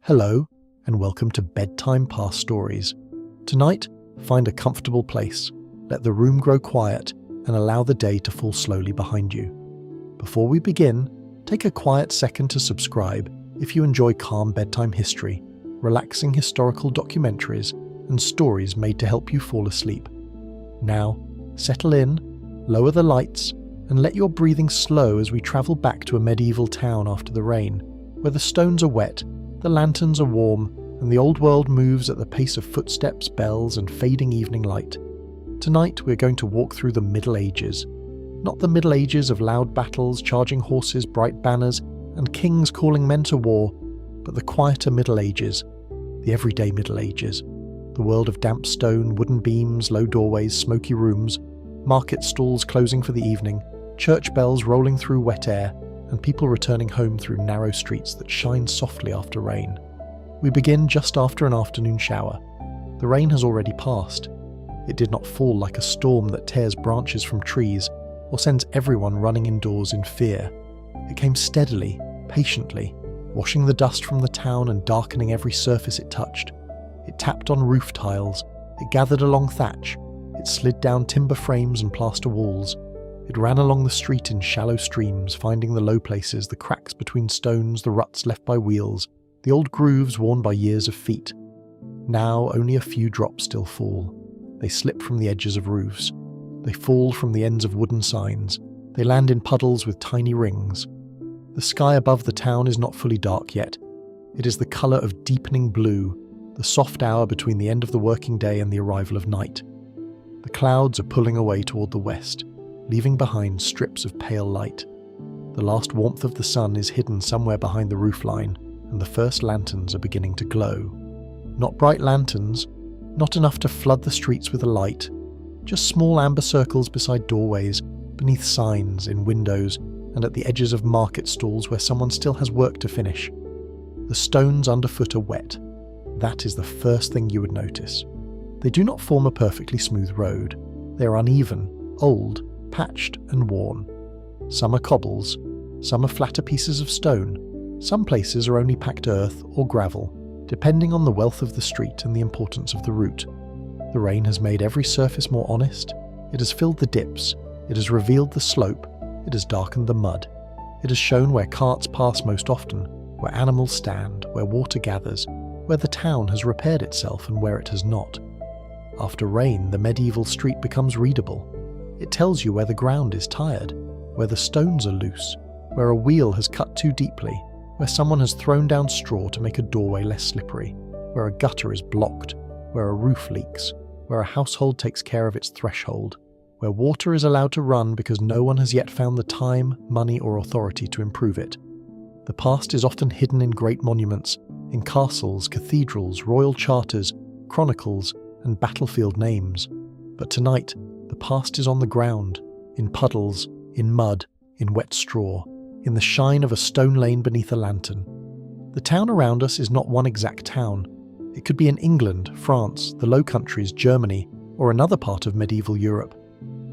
Hello, and welcome to Bedtime Past Stories. Tonight, find a comfortable place, let the room grow quiet, and allow the day to fall slowly behind you. Before we begin, take a quiet second to subscribe if you enjoy calm bedtime history, relaxing historical documentaries, and stories made to help you fall asleep. Now, settle in, lower the lights, and let your breathing slow as we travel back to a medieval town after the rain, where the stones are wet, the lanterns are warm, and the old world moves at the pace of footsteps, bells, and fading evening light. Tonight we're going to walk through the Middle Ages. Not the Middle Ages of loud battles, charging horses, bright banners, and kings calling men to war, but the quieter Middle Ages, the everyday Middle Ages. The world of damp stone, wooden beams, low doorways, smoky rooms, market stalls closing for the evening, church bells rolling through wet air, and people returning home through narrow streets that shine softly after rain. We begin just after an afternoon shower. The rain has already passed. It did not fall like a storm that tears branches from trees or sends everyone running indoors in fear. It came steadily, patiently, washing the dust from the town and darkening every surface it touched. It tapped on roof tiles, it gathered along thatch, it slid down timber frames and plaster walls. It ran along the street in shallow streams, finding the low places, the cracks between stones, the ruts left by wheels, the old grooves worn by years of feet. Now only a few drops still fall. They slip from the edges of roofs. They fall from the ends of wooden signs. They land in puddles with tiny rings. The sky above the town is not fully dark yet. It is the colour of deepening blue, the soft hour between the end of the working day and the arrival of night. The clouds are pulling away toward the west, leaving behind strips of pale light. The last warmth of the sun is hidden somewhere behind the roofline, and the first lanterns are beginning to glow. Not bright lanterns, not enough to flood the streets with a light, just small amber circles beside doorways, beneath signs, in windows, and at the edges of market stalls where someone still has work to finish. The stones underfoot are wet. That is the first thing you would notice. They do not form a perfectly smooth road. They are uneven, old, patched and worn. Some are cobbles, some are flatter pieces of stone, some places are only packed earth or gravel, depending on the wealth of the street and the importance of the route. The rain has made every surface more honest, it has filled the dips, it has revealed the slope, it has darkened the mud, it has shown where carts pass most often, where animals stand, where water gathers, where the town has repaired itself and where it has not. After rain, the medieval street becomes readable. It tells you where the ground is tired, where the stones are loose, where a wheel has cut too deeply, where someone has thrown down straw to make a doorway less slippery, where a gutter is blocked, where a roof leaks, where a household takes care of its threshold, where water is allowed to run because no one has yet found the time, money, or authority to improve it. The past is often hidden in great monuments, in castles, cathedrals, royal charters, chronicles, and battlefield names. But tonight, the past is on the ground, in puddles, in mud, in wet straw, in the shine of a stone lane beneath a lantern. The town around us is not one exact town. It could be in England, France, the Low Countries, Germany, or another part of medieval Europe.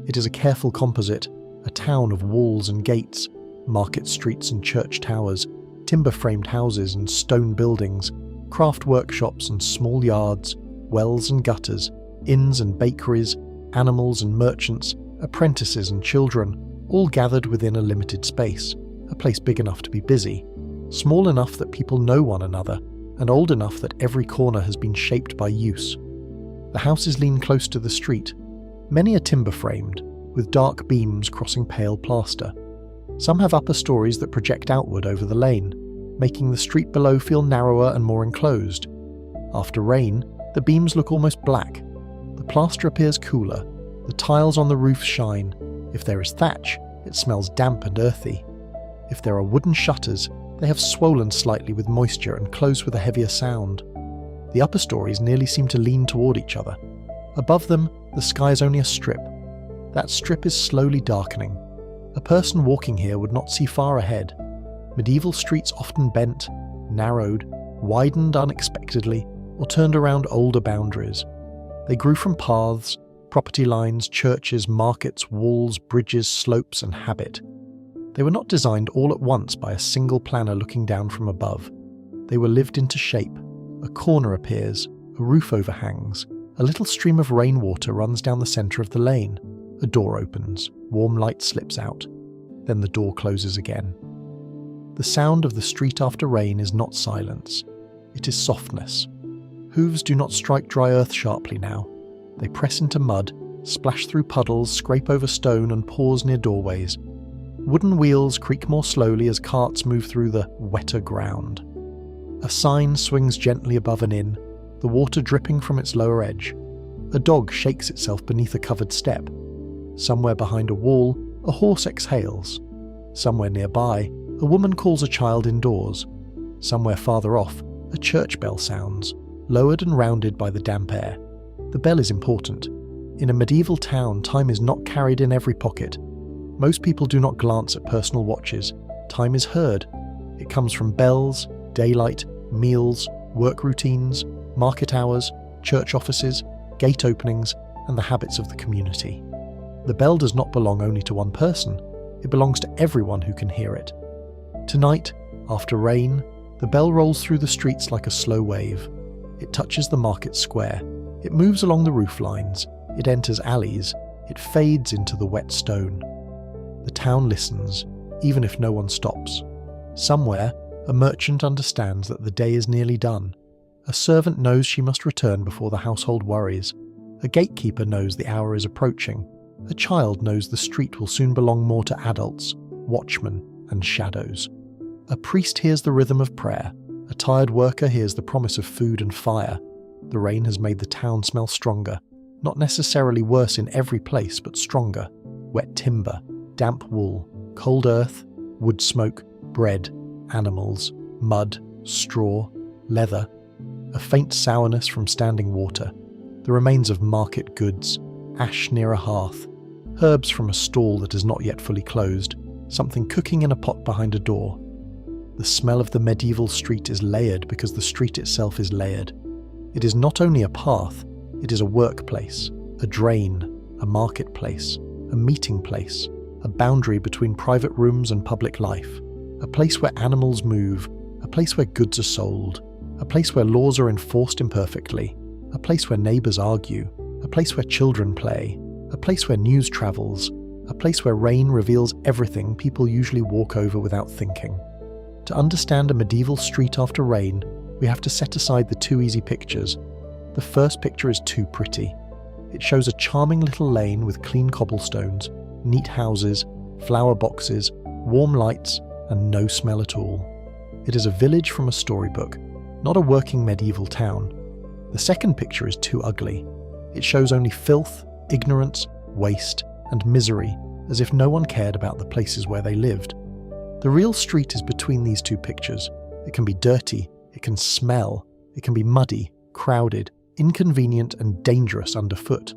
It is a careful composite, a town of walls and gates, market streets and church towers, timber-framed houses and stone buildings, craft workshops and small yards, wells and gutters, inns and bakeries, animals and merchants, apprentices and children, all gathered within a limited space, a place big enough to be busy, small enough that people know one another, and old enough that every corner has been shaped by use. The houses lean close to the street. Many are timber-framed, with dark beams crossing pale plaster. Some have upper stories that project outward over the lane, making the street below feel narrower and more enclosed. After rain, the beams look almost black. The plaster appears cooler, the tiles on the roof shine. If there is thatch, it smells damp and earthy. If there are wooden shutters, they have swollen slightly with moisture and close with a heavier sound. The upper stories nearly seem to lean toward each other. Above them, the sky is only a strip. That strip is slowly darkening. A person walking here would not see far ahead. Medieval streets often bent, narrowed, widened unexpectedly, or turned around older boundaries. They grew from paths, property lines, churches, markets, walls, bridges, slopes, and habit. They were not designed all at once by a single planner looking down from above. They were lived into shape. A corner appears, a roof overhangs, a little stream of rainwater runs down the centre of the lane. A door opens, warm light slips out. Then the door closes again. The sound of the street after rain is not silence. It is softness. Hooves do not strike dry earth sharply now. They press into mud, splash through puddles, scrape over stone and pause near doorways. Wooden wheels creak more slowly as carts move through the wetter ground. A sign swings gently above an inn, the water dripping from its lower edge. A dog shakes itself beneath a covered step. Somewhere behind a wall, a horse exhales. Somewhere nearby, a woman calls a child indoors. Somewhere farther off, a church bell sounds, lowered and rounded by the damp air. The bell is important. In a medieval town, time is not carried in every pocket. Most people do not glance at personal watches. Time is heard. It comes from bells, daylight, meals, work routines, market hours, church offices, gate openings, and the habits of the community. The bell does not belong only to one person. It belongs to everyone who can hear it. Tonight, after rain, the bell rolls through the streets like a slow wave. It touches the market square. It moves along the roof lines. It enters alleys. It fades into the wet stone. The town listens, even if no one stops. Somewhere, a merchant understands that the day is nearly done. A servant knows she must return before the household worries. A gatekeeper knows the hour is approaching. A child knows the street will soon belong more to adults, watchmen, and shadows. A priest hears the rhythm of prayer. A tired worker hears the promise of food and fire. The rain has made the town smell stronger. Not necessarily worse in every place, but stronger. Wet timber, damp wool, cold earth, wood smoke, bread, animals, mud, straw, leather. A faint sourness from standing water. The remains of market goods, ash near a hearth, herbs from a stall that is not yet fully closed, something cooking in a pot behind a door. The smell of the medieval street is layered because the street itself is layered. It is not only a path, it is a workplace, a drain, a marketplace, a meeting place, a boundary between private rooms and public life, a place where animals move, a place where goods are sold, a place where laws are enforced imperfectly, a place where neighbours argue, a place where children play, a place where news travels, a place where rain reveals everything people usually walk over without thinking. To understand a medieval street after rain, we have to set aside the too easy pictures. The first picture is too pretty. It shows a charming little lane with clean cobblestones, neat houses, flower boxes, warm lights, and no smell at all. It is a village from a storybook, not a working medieval town. The second picture is too ugly. It shows only filth, ignorance, waste, and misery, as if no one cared about the places where they lived. The real street is between these two pictures. It can be dirty, it can smell, it can be muddy, crowded, inconvenient, and dangerous underfoot.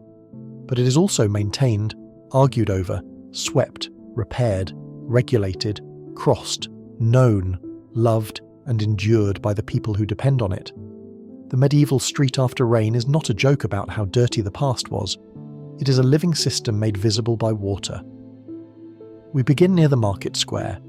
But it is also maintained, argued over, swept, repaired, regulated, crossed, known, loved, and endured by the people who depend on it. The medieval street after rain is not a joke about how dirty the past was. It is a living system made visible by water. We begin near the market square.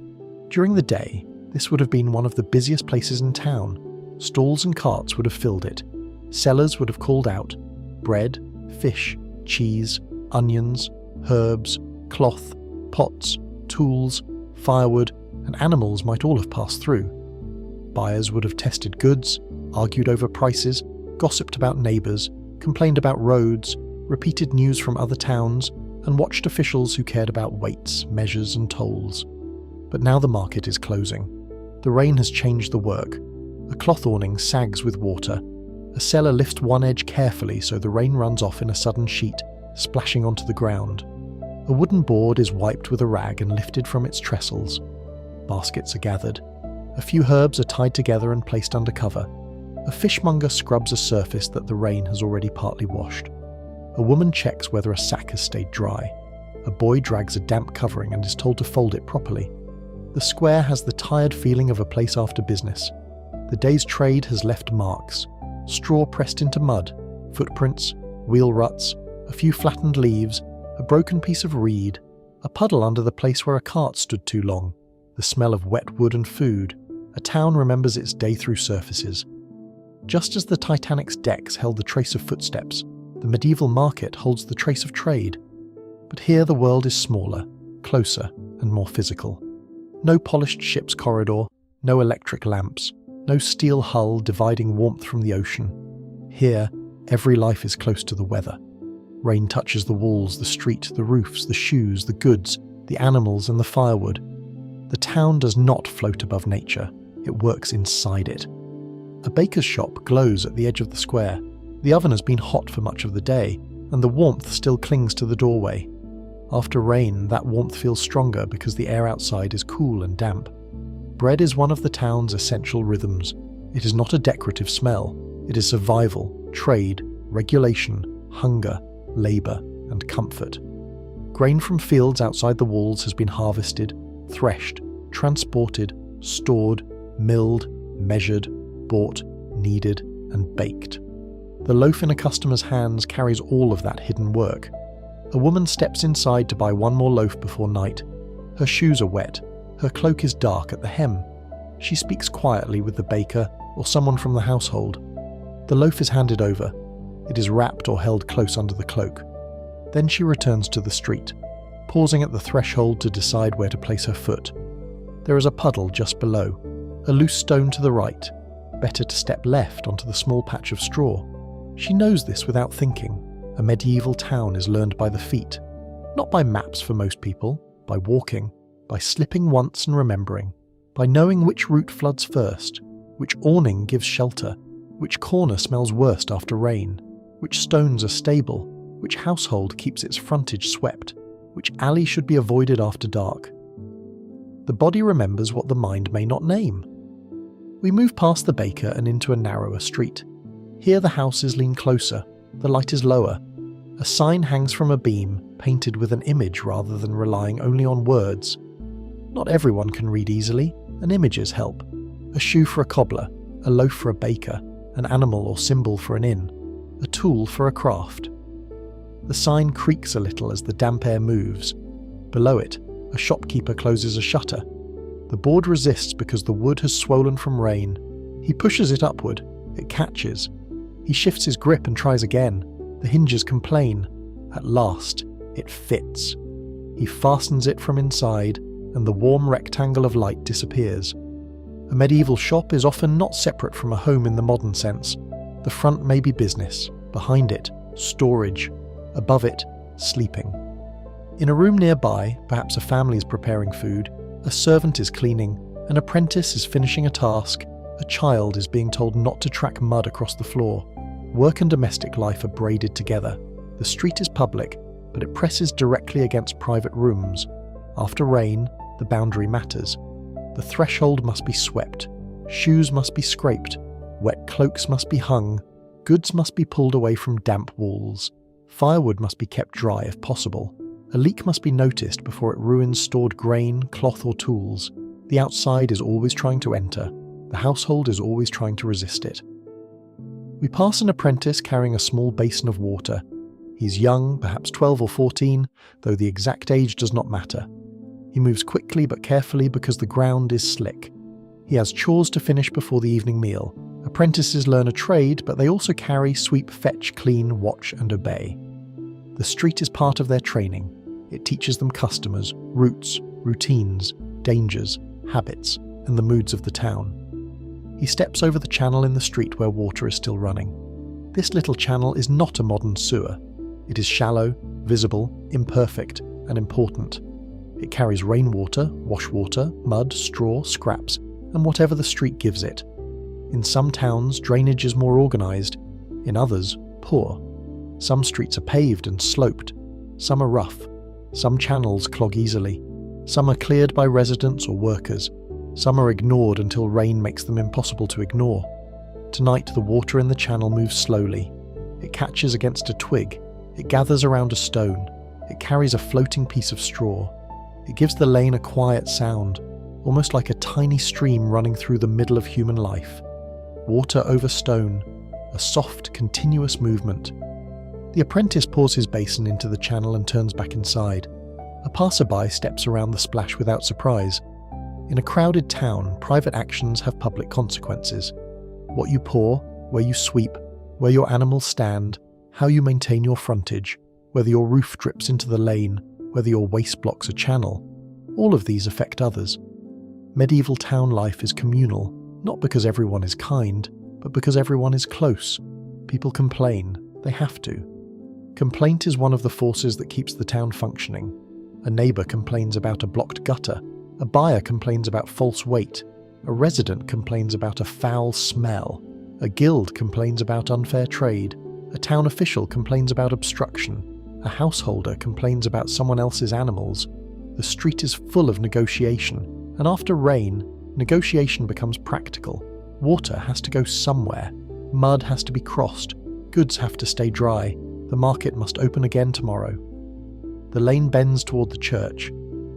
During the day, this would have been one of the busiest places in town. Stalls and carts would have filled it. Sellers would have called out. Bread, fish, cheese, onions, herbs, cloth, pots, tools, firewood, and animals might all have passed through. Buyers would have tested goods, argued over prices, gossiped about neighbours, complained about roads, repeated news from other towns, and watched officials who cared about weights, measures, and tolls. But now the market is closing. The rain has changed the work. A cloth awning sags with water. A seller lifts one edge carefully so the rain runs off in a sudden sheet, splashing onto the ground. A wooden board is wiped with a rag and lifted from its trestles. Baskets are gathered. A few herbs are tied together and placed under cover. A fishmonger scrubs a surface that the rain has already partly washed. A woman checks whether a sack has stayed dry. A boy drags a damp covering and is told to fold it properly. The square has the tired feeling of a place after business. The day's trade has left marks. Straw pressed into mud, footprints, wheel ruts, a few flattened leaves, a broken piece of reed, a puddle under the place where a cart stood too long, the smell of wet wood and food, A town remembers its day through surfaces. Just as the Titanic's decks held the trace of footsteps, the medieval market holds the trace of trade. But here the world is smaller, closer, and more physical. No polished ship's corridor, no electric lamps, no steel hull dividing warmth from the ocean. Here, every life is close to the weather. Rain touches the walls, the street, the roofs, the shoes, the goods, the animals, and the firewood. The town does not float above nature, it works inside it. A baker's shop glows at the edge of the square. The oven has been hot for much of the day, and the warmth still clings to the doorway. After rain, that warmth feels stronger because the air outside is cool and damp. Bread is one of the town's essential rhythms. It is not a decorative smell. It is survival, trade, regulation, hunger, labour, and comfort. Grain from fields outside the walls has been harvested, threshed, transported, stored, milled, measured, bought, kneaded, and baked. The loaf in a customer's hands carries all of that hidden work. A woman steps inside to buy one more loaf before night. Her shoes are wet. Her cloak is dark at the hem. She speaks quietly with the baker or someone from the household. The loaf is handed over. It is wrapped or held close under the cloak. Then she returns to the street, pausing at the threshold to decide where to place her foot. There is a puddle just below, a loose stone to the right. Better to step left onto the small patch of straw. She knows this without thinking. A medieval town is learned by the feet. Not by maps for most people, by walking, by slipping once and remembering, by knowing which route floods first, which awning gives shelter, which corner smells worst after rain, which stones are stable, which household keeps its frontage swept, which alley should be avoided after dark. The body remembers what the mind may not name. We move past the baker and into a narrower street. Here the houses lean closer, the light is lower. A sign hangs from a beam, painted with an image rather than relying only on words. Not everyone can read easily, and images help. A shoe for a cobbler, a loaf for a baker, an animal or symbol for an inn, a tool for a craft. The sign creaks a little as the damp air moves. Below it, a shopkeeper closes a shutter. The board resists because the wood has swollen from rain. He pushes it upward. It catches. He shifts his grip and tries again. The hinges complain. At last, it fits. He fastens it from inside, and the warm rectangle of light disappears. A medieval shop is often not separate from a home in the modern sense. The front may be business, behind it, storage, above it, sleeping. In a room nearby, perhaps a family is preparing food, a servant is cleaning, an apprentice is finishing a task, a child is being told not to track mud across the floor. Work and domestic life are braided together. The street is public, but it presses directly against private rooms. After rain, the boundary matters. The threshold must be swept. Shoes must be scraped. Wet cloaks must be hung. Goods must be pulled away from damp walls. Firewood must be kept dry if possible. A leak must be noticed before it ruins stored grain, cloth or tools. The outside is always trying to enter. The household is always trying to resist it. We pass an apprentice carrying a small basin of water. He's young, perhaps 12 or 14, though the exact age does not matter. He moves quickly but carefully because the ground is slick. He has chores to finish before the evening meal. Apprentices learn a trade, but they also carry, sweep, fetch, clean, watch and obey. The street is part of their training. It teaches them customers, routes, routines, dangers, habits, and the moods of the town. He steps over the channel in the street where water is still running. This little channel is not a modern sewer. It is shallow, visible, imperfect, and important. It carries rainwater, washwater, mud, straw, scraps, and whatever the street gives it. In some towns, drainage is more organised. In others, poor. Some streets are paved and sloped. Some are rough. Some channels clog easily. Some are cleared by residents or workers. Some are ignored until rain makes them impossible to ignore. Tonight, the water in the channel moves slowly. It catches against a twig. It gathers around a stone. It carries a floating piece of straw. It gives the lane a quiet sound, almost like a tiny stream running through the middle of human life. Water over stone, a soft, continuous movement. The apprentice pours his basin into the channel and turns back inside. A passerby steps around the splash without surprise. In a crowded town, private actions have public consequences. What you pour, where you sweep, where your animals stand, how you maintain your frontage, whether your roof drips into the lane, whether your waste blocks a channel, all of these affect others. Medieval town life is communal, not because everyone is kind, but because everyone is close. People complain. They have to. Complaint is one of the forces that keeps the town functioning. A neighbour complains about a blocked gutter. A buyer complains about false weight. A resident complains about a foul smell. A guild complains about unfair trade. A town official complains about obstruction. A householder complains about someone else's animals. The street is full of negotiation, and after rain, negotiation becomes practical. Water has to go somewhere. Mud has to be crossed. Goods have to stay dry. The market must open again tomorrow. The lane bends toward the church.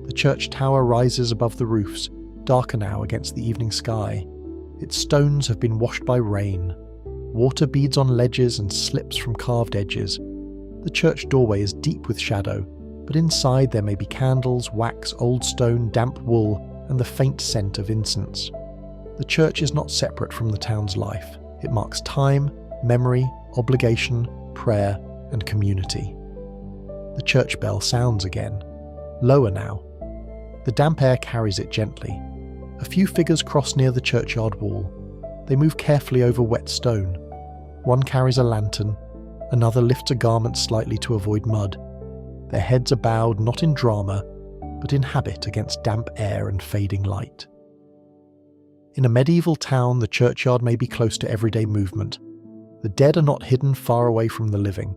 The church tower rises above the roofs, darker now against the evening sky. Its stones have been washed by rain. Water beads on ledges and slips from carved edges. The church doorway is deep with shadow, but inside there may be candles, wax, old stone, damp wool, and the faint scent of incense. The church is not separate from the town's life. It marks time, memory, obligation, prayer, and community. The church bell sounds again, lower now. The damp air carries it gently. A few figures cross near the churchyard wall. They move carefully over wet stone. One carries a lantern, another lifts a garment slightly to avoid mud. Their heads are bowed not in drama, but in habit against damp air and fading light. In a medieval town, the churchyard may be close to everyday movement. The dead are not hidden far away from the living.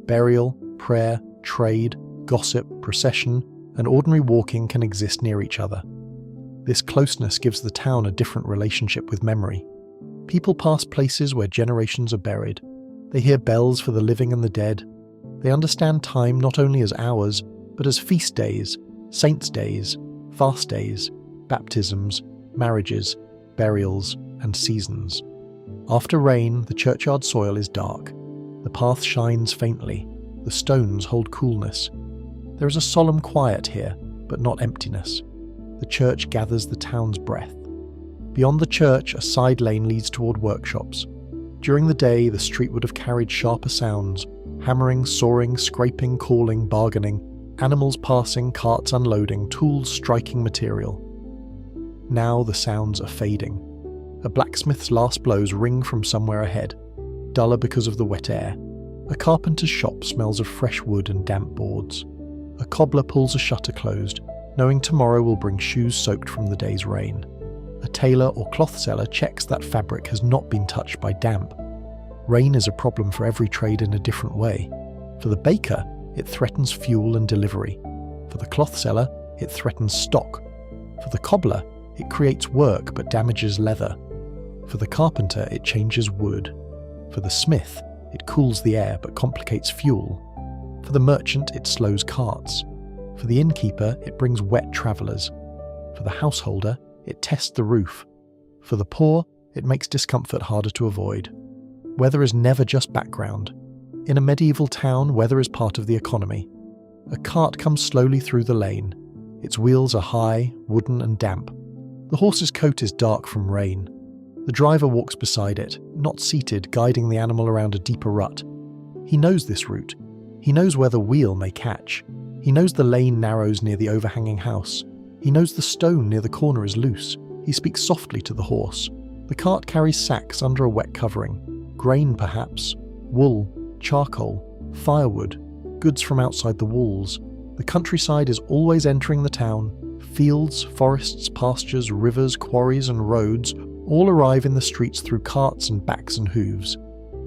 Burial, prayer, trade, gossip, procession, and ordinary walking can exist near each other. This closeness gives the town a different relationship with memory. People pass places where generations are buried. They hear bells for the living and the dead. They understand time not only as hours, but as feast days, saints' days, fast days, baptisms, marriages, burials, and seasons. After rain, the churchyard soil is dark. The path shines faintly. The stones hold coolness. There is a solemn quiet here, but not emptiness. The church gathers the town's breath. Beyond the church, a side lane leads toward workshops. During the day, the street would have carried sharper sounds: hammering, sawing, scraping, calling, bargaining, animals passing, carts unloading, tools striking material. Now the sounds are fading. A blacksmith's last blows ring from somewhere ahead, duller because of the wet air. A carpenter's shop smells of fresh wood and damp boards. A cobbler pulls a shutter closed, knowing tomorrow will bring shoes soaked from the day's rain. A tailor or cloth seller checks that fabric has not been touched by damp. Rain is a problem for every trade in a different way. For the baker, it threatens fuel and delivery. For the cloth seller, it threatens stock. For the cobbler, it creates work but damages leather. For the carpenter, it changes wood. For the smith, it cools the air but complicates fuel. For the merchant, it slows carts. For the innkeeper, it brings wet travellers. For the householder, it tests the roof. For the poor, it makes discomfort harder to avoid. Weather is never just background. In a medieval town, weather is part of the economy. A cart comes slowly through the lane. Its wheels are high, wooden and damp. The horse's coat is dark from rain. The driver walks beside it, not seated, guiding the animal around a deeper rut. He knows this route. He knows where the wheel may catch. He knows the lane narrows near the overhanging house. He knows the stone near the corner is loose. He speaks softly to the horse. The cart carries sacks under a wet covering. Grain, perhaps. Wool, charcoal, firewood, goods from outside the walls. The countryside is always entering the town. Fields, forests, pastures, rivers, quarries and roads all arrive in the streets through carts and backs and hooves.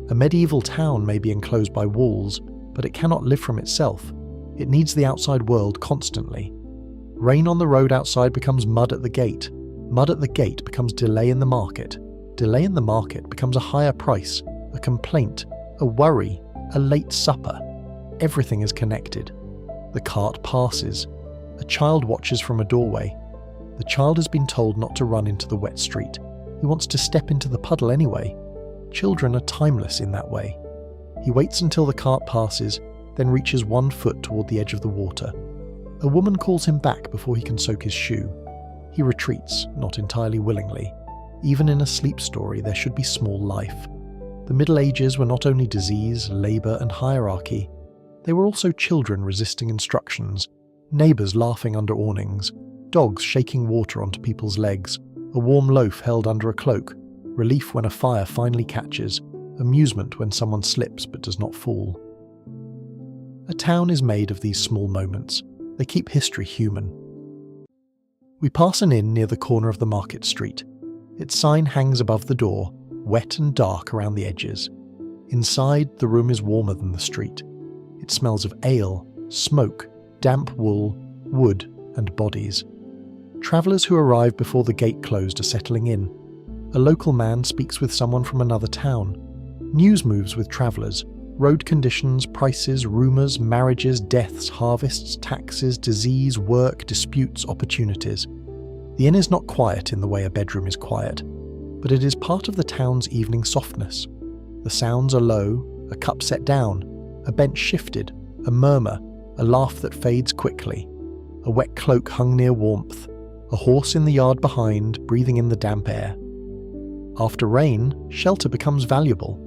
A medieval town may be enclosed by walls, but it cannot live from itself. It needs the outside world constantly. Rain on the road outside becomes mud at the gate. Mud at the gate becomes delay in the market. Delay in the market becomes a higher price, a complaint, a worry, a late supper. Everything is connected. The cart passes. A child watches from a doorway. The child has been told not to run into the wet street. He wants to step into the puddle anyway. Children are timeless in that way. He waits until the cart passes, then reaches 1 foot toward the edge of the water. A woman calls him back before he can soak his shoe. He retreats, not entirely willingly. Even in a sleep story, there should be small life. The Middle Ages were not only disease, labour and hierarchy, they were also children resisting instructions, neighbours laughing under awnings, dogs shaking water onto people's legs, a warm loaf held under a cloak, relief when a fire finally catches, amusement when someone slips but does not fall. A town is made of these small moments. They keep history human. We pass an inn near the corner of the market street. Its sign hangs above the door, wet and dark around the edges. Inside, the room is warmer than the street. It smells of ale, smoke, damp wool, wood, and bodies. Travellers who arrive before the gate closed are settling in. A local man speaks with someone from another town. News moves with travellers. Road conditions, prices, rumours, marriages, deaths, harvests, taxes, disease, work, disputes, opportunities. The inn is not quiet in the way a bedroom is quiet, but it is part of the town's evening softness. The sounds are low, a cup set down, a bench shifted, a murmur, a laugh that fades quickly, a wet cloak hung near warmth, a horse in the yard behind, breathing in the damp air. After rain, shelter becomes valuable.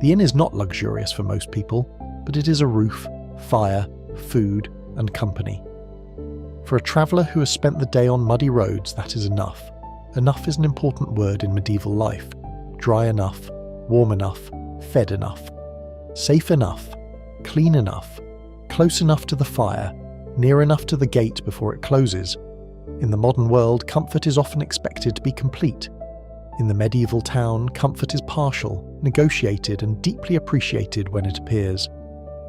The inn is not luxurious for most people, but it is a roof, fire, food, and company. For a traveller who has spent the day on muddy roads, that is enough. Enough is an important word in medieval life. Dry enough, warm enough, fed enough. Safe enough, clean enough, close enough to the fire, near enough to the gate before it closes. In the modern world, comfort is often expected to be complete. In the medieval town, comfort is partial, negotiated and deeply appreciated when it appears.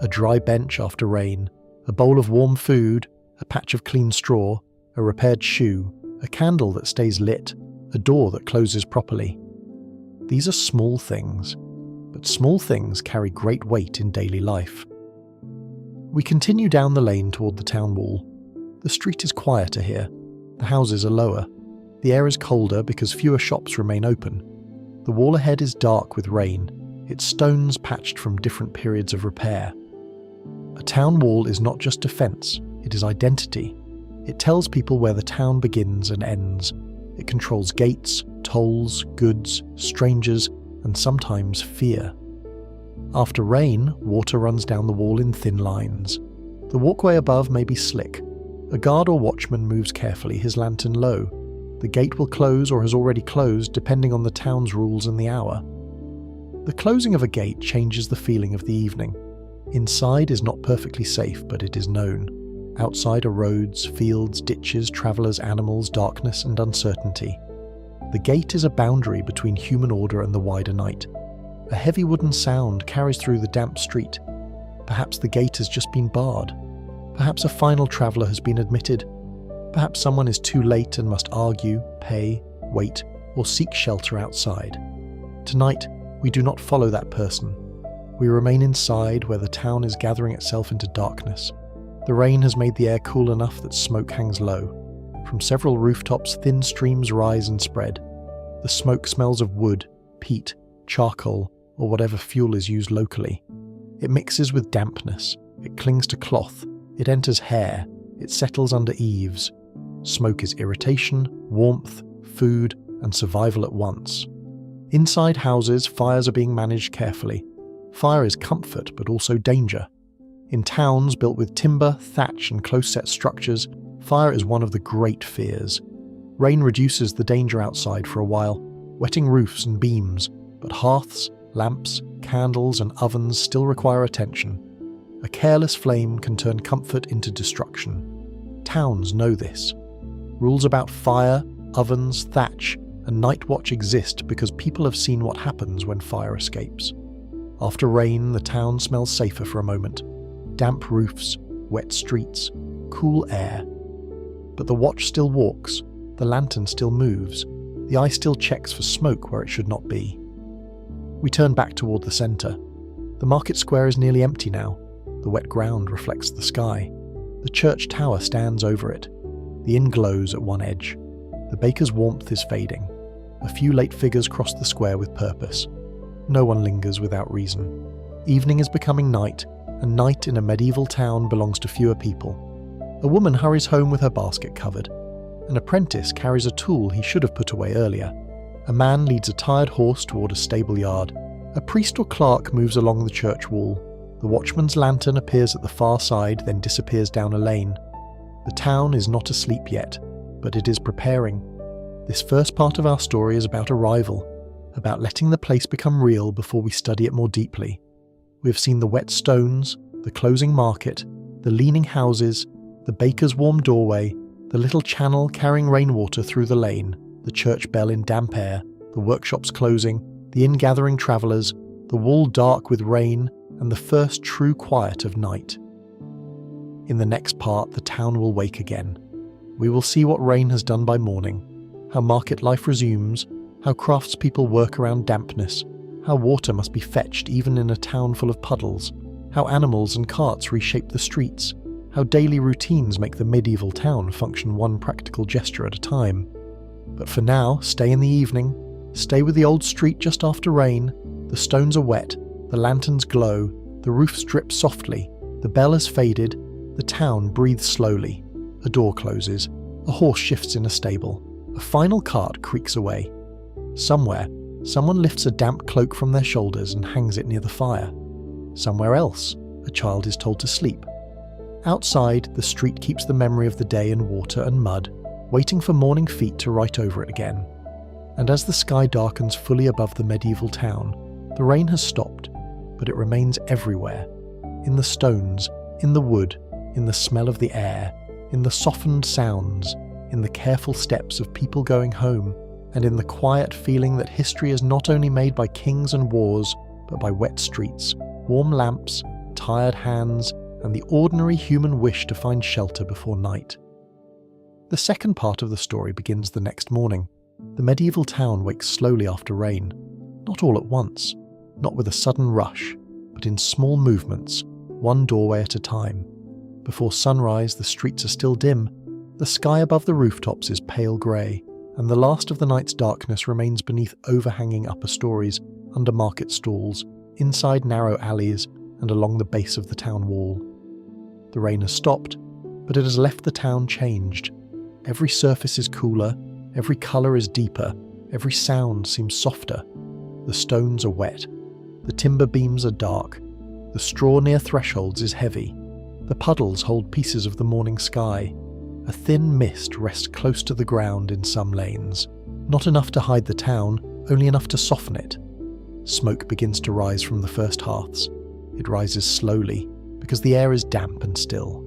A dry bench after rain, a bowl of warm food, a patch of clean straw, a repaired shoe, a candle that stays lit, a door that closes properly. These are small things, but small things carry great weight in daily life. We continue down the lane toward the town wall. The street is quieter here. The houses are lower. The air is colder because fewer shops remain open. The wall ahead is dark with rain, its stones patched from different periods of repair. A town wall is not just defence, it is identity. It tells people where the town begins and ends. It controls gates, tolls, goods, strangers, and sometimes fear. After rain, water runs down the wall in thin lines. The walkway above may be slick. A guard or watchman moves carefully, his lantern low. The gate will close or has already closed depending on the town's rules and the hour. The closing of a gate changes the feeling of the evening. Inside is not perfectly safe, but it is known. Outside are roads, fields, ditches, travellers, animals, darkness and uncertainty. The gate is a boundary between human order and the wider night. A heavy wooden sound carries through the damp street. Perhaps the gate has just been barred. Perhaps a final traveller has been admitted. Perhaps someone is too late and must argue, pay, wait, or seek shelter outside. Tonight, we do not follow that person. We remain inside where the town is gathering itself into darkness. The rain has made the air cool enough that smoke hangs low. From several rooftops, thin streams rise and spread. The smoke smells of wood, peat, charcoal, or whatever fuel is used locally. It mixes with dampness. It clings to cloth. It enters hair. It settles under eaves. Smoke is irritation, warmth, food, and survival at once. Inside houses, fires are being managed carefully. Fire is comfort, but also danger. In towns built with timber, thatch, and close-set structures, fire is one of the great fears. Rain reduces the danger outside for a while, wetting roofs and beams, but hearths, lamps, candles, and ovens still require attention. A careless flame can turn comfort into destruction. Towns know this. Rules about fire, ovens, thatch, and night watch exist because people have seen what happens when fire escapes. After rain, the town smells safer for a moment. Damp roofs, wet streets, cool air. But the watch still walks, the lantern still moves, the eye still checks for smoke where it should not be. We turn back toward the centre. The market square is nearly empty now. The wet ground reflects the sky. The church tower stands over it. The inn glows at one edge. The baker's warmth is fading. A few late figures cross the square with purpose. No one lingers without reason. Evening is becoming night, and night in a medieval town belongs to fewer people. A woman hurries home with her basket covered. An apprentice carries a tool he should have put away earlier. A man leads a tired horse toward a stable yard. A priest or clerk moves along the church wall. The watchman's lantern appears at the far side, then disappears down a lane. The town is not asleep yet, but it is preparing. This first part of our story is about arrival, about letting the place become real before we study it more deeply. We have seen the wet stones, the closing market, the leaning houses, the baker's warm doorway, the little channel carrying rainwater through the lane, the church bell in damp air, the workshops closing, the inn gathering travellers, the wall dark with rain, and the first true quiet of night. In the next part, the town will wake again. We will see what rain has done by morning, how market life resumes, how craftspeople work around dampness, how water must be fetched even in a town full of puddles, how animals and carts reshape the streets, how daily routines make the medieval town function one practical gesture at a time. But for now, stay in the evening, stay with the old street just after rain. The stones are wet, the lanterns glow, the roofs drip softly, the bell has faded, the town breathes slowly. A door closes, a horse shifts in a stable, a final cart creaks away. Somewhere, someone lifts a damp cloak from their shoulders and hangs it near the fire. Somewhere else, a child is told to sleep. Outside, the street keeps the memory of the day in water and mud, waiting for morning feet to write over it again. And as the sky darkens fully above the medieval town, the rain has stopped, but it remains everywhere. In the stones, in the wood, in the smell of the air, in the softened sounds, in the careful steps of people going home, and in the quiet feeling that history is not only made by kings and wars, but by wet streets, warm lamps, tired hands, and the ordinary human wish to find shelter before night. The second part of the story begins the next morning. The medieval town wakes slowly after rain, not all at once, not with a sudden rush, but in small movements, one doorway at a time. Before sunrise, the streets are still dim, the sky above the rooftops is pale grey, and the last of the night's darkness remains beneath overhanging upper stories, under market stalls, inside narrow alleys, and along the base of the town wall. The rain has stopped, but it has left the town changed. Every surface is cooler, every colour is deeper, every sound seems softer. The stones are wet, the timber beams are dark, the straw near thresholds is heavy, the puddles hold pieces of the morning sky. A thin mist rests close to the ground in some lanes, not enough to hide the town, only enough to soften it. Smoke begins to rise from the first hearths. It rises slowly, because the air is damp and still.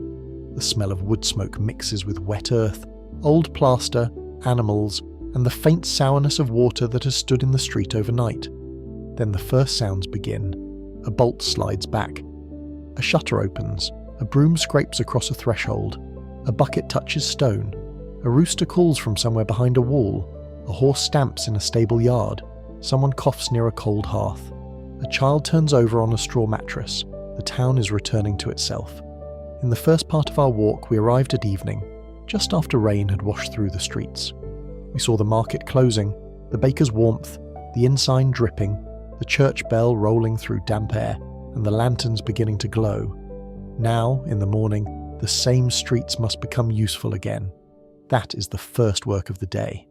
The smell of wood smoke mixes with wet earth, old plaster, animals, and the faint sourness of water that has stood in the street overnight. Then the first sounds begin. A bolt slides back. A shutter opens. A broom scrapes across a threshold. A bucket touches stone. A rooster calls from somewhere behind a wall. A horse stamps in a stable yard. Someone coughs near a cold hearth. A child turns over on a straw mattress. The town is returning to itself. In the first part of our walk, we arrived at evening, just after rain had washed through the streets. We saw the market closing, the baker's warmth, the inn sign dripping, the church bell rolling through damp air, and the lanterns beginning to glow. Now, in the morning, the same streets must become useful again. That is the first work of the day.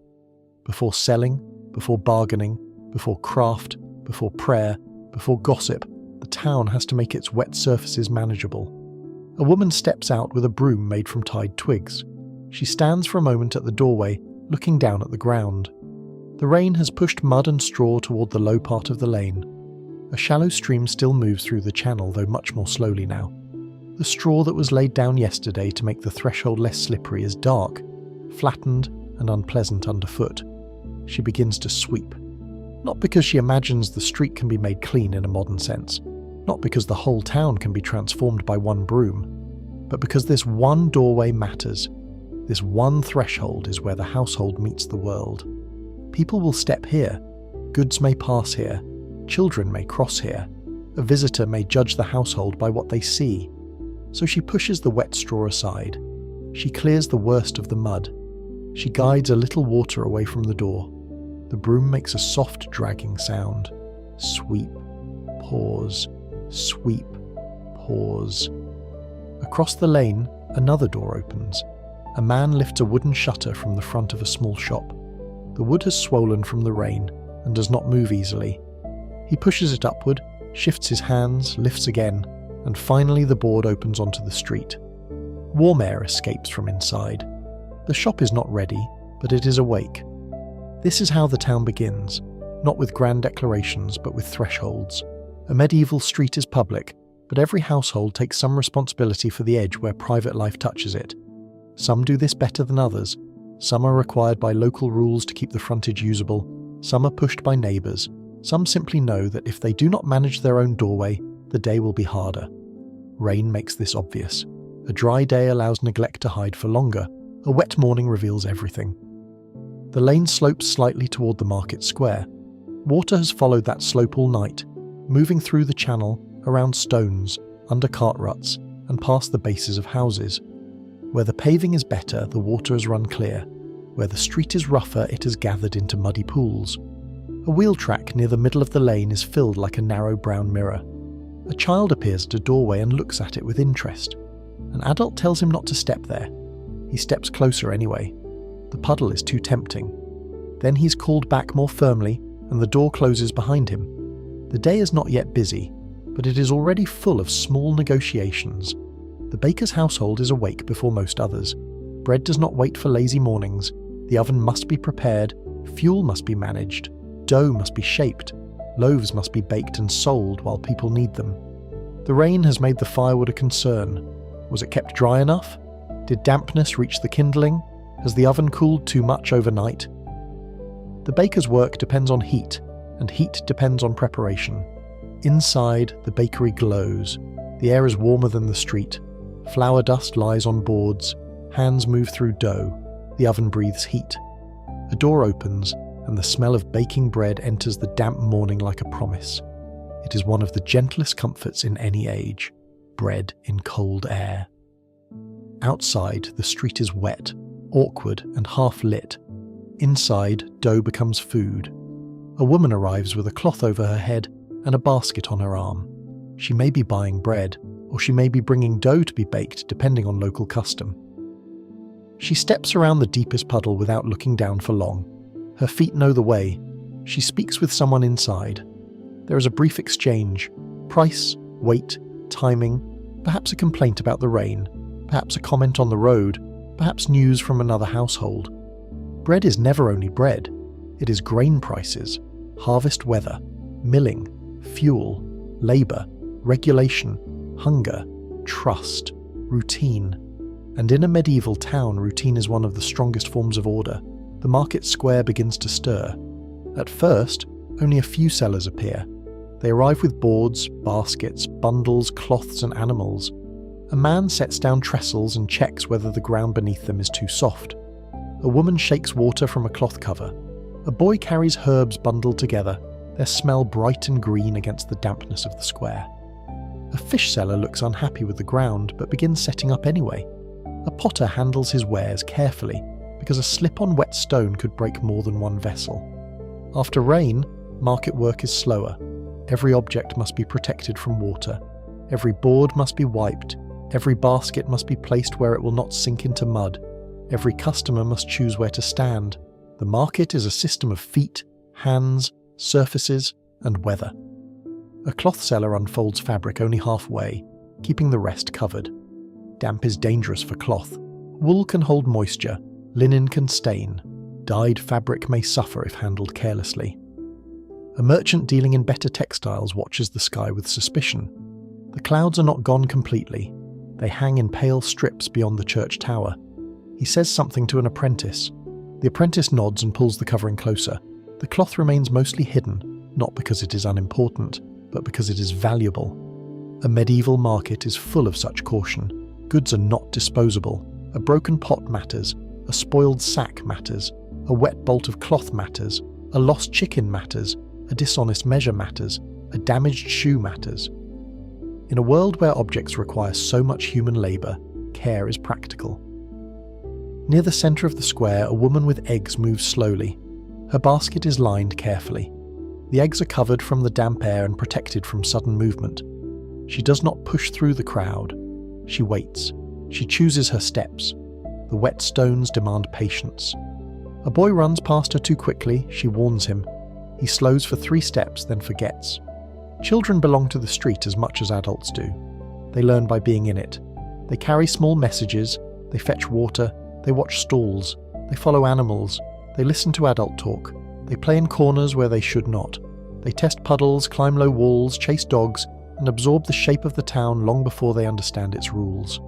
Before selling, before bargaining, before craft, before prayer, before gossip, the town has to make its wet surfaces manageable. A woman steps out with a broom made from tied twigs. She stands for a moment at the doorway, looking down at the ground. The rain has pushed mud and straw toward the low part of the lane. A shallow stream still moves through the channel, though much more slowly now. The straw that was laid down yesterday to make the threshold less slippery is dark, flattened and unpleasant underfoot. She begins to sweep. Not because she imagines the street can be made clean in a modern sense, not because the whole town can be transformed by one broom, but because this one doorway matters. This one threshold is where the household meets the world. People will step here, goods may pass here, children may cross here, a visitor may judge the household by what they see. So she pushes the wet straw aside. She clears the worst of the mud. She guides a little water away from the door. The broom makes a soft dragging sound. Sweep, pause, sweep, pause. Across the lane, another door opens. A man lifts a wooden shutter from the front of a small shop. The wood has swollen from the rain and does not move easily. He pushes it upward, shifts his hands, lifts again, and finally the board opens onto the street. Warm air escapes from inside. The shop is not ready, but it is awake. This is how the town begins, not with grand declarations, but with thresholds. A medieval street is public, but every household takes some responsibility for the edge where private life touches it. Some do this better than others. Some are required by local rules to keep the frontage usable. Some are pushed by neighbours. Some simply know that if they do not manage their own doorway, the day will be harder. Rain makes this obvious. A dry day allows neglect to hide for longer. A wet morning reveals everything. The lane slopes slightly toward the market square. Water has followed that slope all night, moving through the channel, around stones, under cart ruts, and past the bases of houses. Where the paving is better, the water has run clear. Where the street is rougher, it has gathered into muddy pools. A wheel track near the middle of the lane is filled like a narrow brown mirror. A child appears at a doorway and looks at it with interest. An adult tells him not to step there. He steps closer anyway. The puddle is too tempting. Then he's called back more firmly, and the door closes behind him. The day is not yet busy, but it is already full of small negotiations. The baker's household is awake before most others. Bread does not wait for lazy mornings. The oven must be prepared, fuel must be managed, dough must be shaped, loaves must be baked and sold while people need them. The rain has made the firewood a concern. Was it kept dry enough? Did dampness reach the kindling? Has the oven cooled too much overnight? The baker's work depends on heat, and heat depends on preparation. Inside, the bakery glows. The air is warmer than the street. Flour dust lies on boards. Hands move through dough. The oven breathes heat. A door opens, and the smell of baking bread enters the damp morning like a promise. It is one of the gentlest comforts in any age. Bread in cold air. Outside, the street is wet, awkward, and half-lit. Inside, dough becomes food. A woman arrives with a cloth over her head and a basket on her arm. She may be buying bread, or she may be bringing dough to be baked, depending on local custom. She steps around the deepest puddle without looking down for long. Her feet know the way. She speaks with someone inside. There is a brief exchange. Price, weight, timing, perhaps a complaint about the rain, perhaps a comment on the road, perhaps news from another household. Bread is never only bread. It is grain prices, harvest weather, milling, fuel, labour, regulation, hunger, trust, routine. And in a medieval town, routine is one of the strongest forms of order. The market square begins to stir. At first, only a few sellers appear. They arrive with boards, baskets, bundles, cloths and animals. A man sets down trestles and checks whether the ground beneath them is too soft. A woman shakes water from a cloth cover. A boy carries herbs bundled together, their smell bright and green against the dampness of the square. A fish seller looks unhappy with the ground, but begins setting up anyway. A potter handles his wares carefully, because a slip on wet stone could break more than one vessel. After rain, market work is slower. Every object must be protected from water. Every board must be wiped. Every basket must be placed where it will not sink into mud. Every customer must choose where to stand. The market is a system of feet, hands, surfaces, and weather. A cloth seller unfolds fabric only halfway, keeping the rest covered. Damp is dangerous for cloth. Wool can hold moisture, linen can stain. Dyed fabric may suffer if handled carelessly. A merchant dealing in better textiles watches the sky with suspicion. The clouds are not gone completely. They hang in pale strips beyond the church tower. He says something to an apprentice. The apprentice nods and pulls the covering closer. The cloth remains mostly hidden, not because it is unimportant, but because it is valuable. A medieval market is full of such caution. Goods are not disposable. A broken pot matters. A spoiled sack matters. A wet bolt of cloth matters. A lost chicken matters. A dishonest measure matters. A damaged shoe matters. In a world where objects require so much human labour, care is practical. Near the centre of the square, a woman with eggs moves slowly. Her basket is lined carefully. The eggs are covered from the damp air and protected from sudden movement. She does not push through the crowd. She waits. She chooses her steps. The wet stones demand patience. A boy runs past her too quickly, she warns him. He slows for 3 steps, then forgets. Children belong to the street as much as adults do. They learn by being in it. They carry small messages, they fetch water, they watch stalls, they follow animals, they listen to adult talk, they play in corners where they should not. They test puddles, climb low walls, chase dogs, and absorb the shape of the town long before they understand its rules.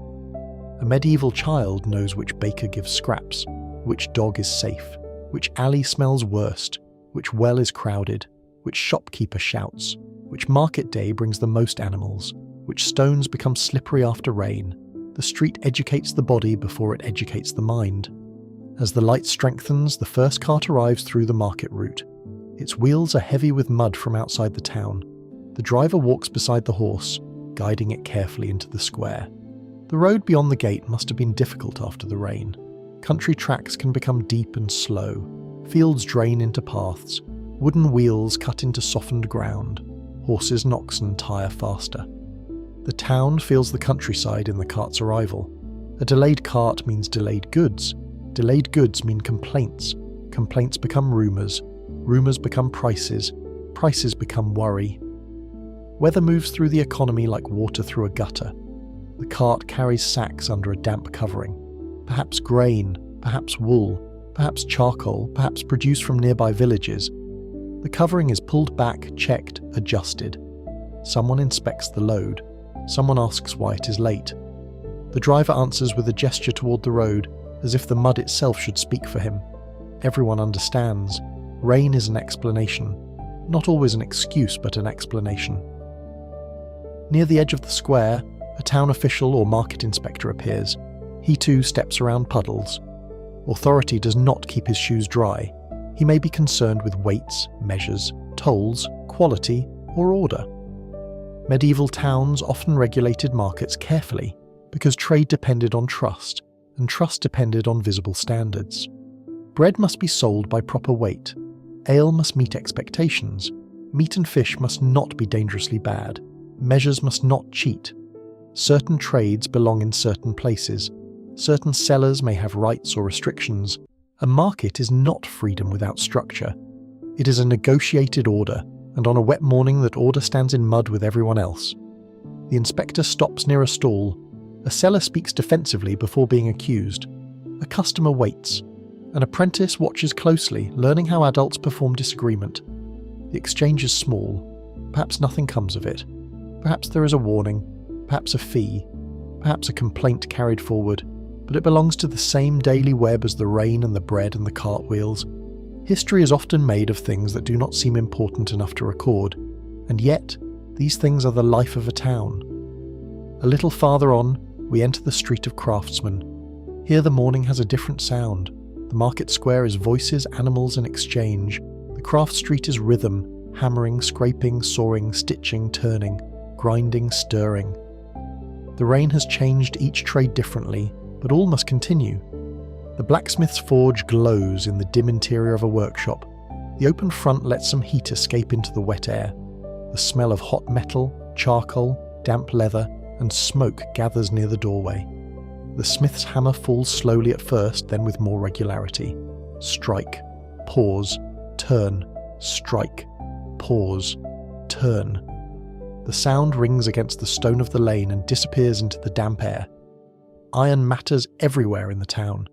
A medieval child knows which baker gives scraps, which dog is safe, which alley smells worst, which well is crowded, which shopkeeper shouts, which market day brings the most animals, which stones become slippery after rain. The street educates the body before it educates the mind. As the light strengthens, the first cart arrives through the market route. Its wheels are heavy with mud from outside the town. The driver walks beside the horse, guiding it carefully into the square. The road beyond the gate must have been difficult after the rain. Country tracks can become deep and slow. Fields drain into paths. Wooden wheels cut into softened ground. Horses and oxen tire faster. The town feels the countryside in the cart's arrival. A delayed cart means delayed goods. Delayed goods mean complaints. Complaints become rumours. Rumours become prices. Prices become worry. Weather moves through the economy like water through a gutter. The cart carries sacks under a damp covering. Perhaps grain, perhaps wool, perhaps charcoal, perhaps produced from nearby villages. The covering is pulled back, checked, adjusted. Someone inspects the load. Someone asks why it is late. The driver answers with a gesture toward the road, as if the mud itself should speak for him. Everyone understands. Rain is an explanation. Not always an excuse, but an explanation. Near the edge of the square, a town official or market inspector appears. He too steps around puddles. Authority does not keep his shoes dry. He may be concerned with weights, measures, tolls, quality, or order. Medieval towns often regulated markets carefully because trade depended on trust, and trust depended on visible standards. Bread must be sold by proper weight. Ale must meet expectations. Meat and fish must not be dangerously bad. Measures must not cheat. Certain trades belong in certain places. Certain sellers may have rights or restrictions. A market is not freedom without structure. It is a negotiated order, and on a wet morning that order stands in mud with everyone else. The inspector stops near a stall. A seller speaks defensively before being accused. A customer waits. An apprentice watches closely, learning how adults perform disagreement. The exchange is small. Perhaps nothing comes of it. Perhaps there is a warning. Perhaps a fee. Perhaps a complaint carried forward. But it belongs to the same daily web as the rain and the bread and the cartwheels. History is often made of things that do not seem important enough to record, and yet these things are the life of a town. A little farther on, we enter the street of craftsmen. Here the morning has a different sound. The market square is voices, animals, and exchange. The craft street is rhythm, hammering, scraping, sawing, stitching, turning, grinding, stirring. The rain has changed each trade differently, but all must continue. The blacksmith's forge glows in the dim interior of a workshop. The open front lets some heat escape into the wet air. The smell of hot metal, charcoal, damp leather, and smoke gathers near the doorway. The smith's hammer falls slowly at first, then with more regularity. Strike, pause, turn, strike, pause, turn. The sound rings against the stone of the lane and disappears into the damp air. Iron matters everywhere in the town.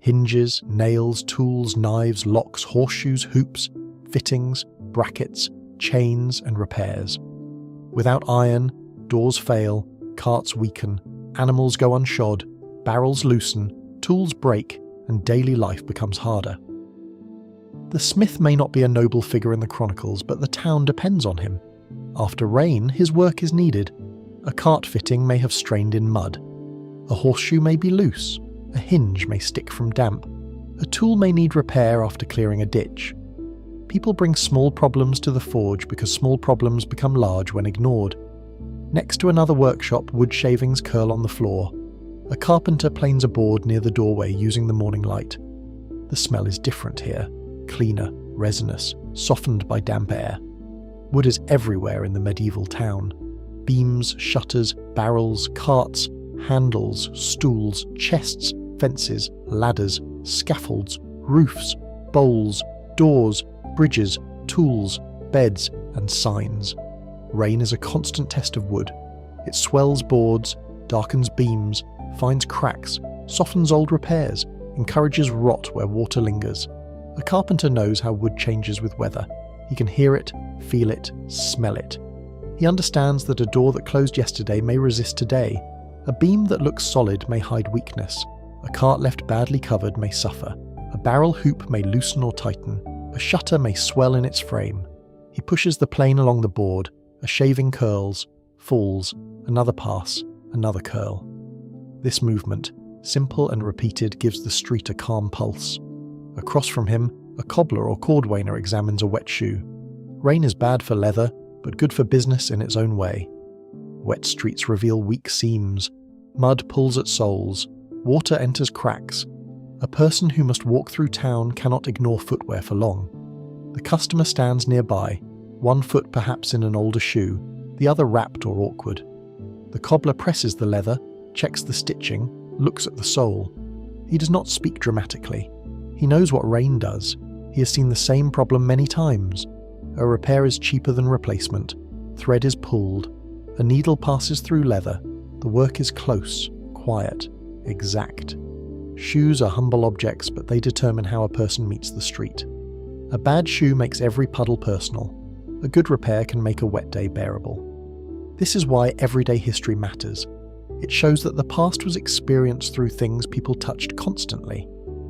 Hinges, nails, tools, knives, locks, horseshoes, hoops, fittings, brackets, chains, and repairs. Without iron, doors fail, carts weaken, animals go unshod, barrels loosen, tools break, and daily life becomes harder. The smith may not be a noble figure in the chronicles, but the town depends on him. After rain, his work is needed. A cart fitting may have strained in mud. A horseshoe may be loose. A hinge may stick from damp. A tool may need repair after clearing a ditch. People bring small problems to the forge because small problems become large when ignored. Next to another workshop, wood shavings curl on the floor. A carpenter planes a board near the doorway using the morning light. The smell is different here, cleaner, resinous, softened by damp air. Wood is everywhere in the medieval town. Beams, shutters, barrels, carts, handles, stools, chests, fences, ladders, scaffolds, roofs, bowls, doors, bridges, tools, beds, and signs. Rain is a constant test of wood. It swells boards, darkens beams, finds cracks, softens old repairs, encourages rot where water lingers. A carpenter knows how wood changes with weather. He can hear it, feel it, smell it. He understands that a door that closed yesterday may resist today. A beam that looks solid may hide weakness. A cart left badly covered may suffer. A barrel hoop may loosen or tighten. A shutter may swell in its frame. He pushes the plane along the board. A shaving curls, falls, another pass, another curl. This movement, simple and repeated, gives the street a calm pulse. Across from him, a cobbler or cordwainer examines a wet shoe. Rain is bad for leather, but good for business in its own way. Wet streets reveal weak seams. Mud pulls at soles. Water enters cracks. A person who must walk through town cannot ignore footwear for long. The customer stands nearby, one foot perhaps in an older shoe, the other wrapped or awkward. The cobbler presses the leather, checks the stitching, looks at the sole. He does not speak dramatically. He knows what rain does. He has seen the same problem many times. A repair is cheaper than replacement. Thread is pulled. A needle passes through leather. The work is close, quiet, exact. Shoes are humble objects, but they determine how a person meets the street. A bad shoe makes every puddle personal. A good repair can make a wet day bearable. This is why everyday history matters. It shows that the past was experienced through things people touched constantly.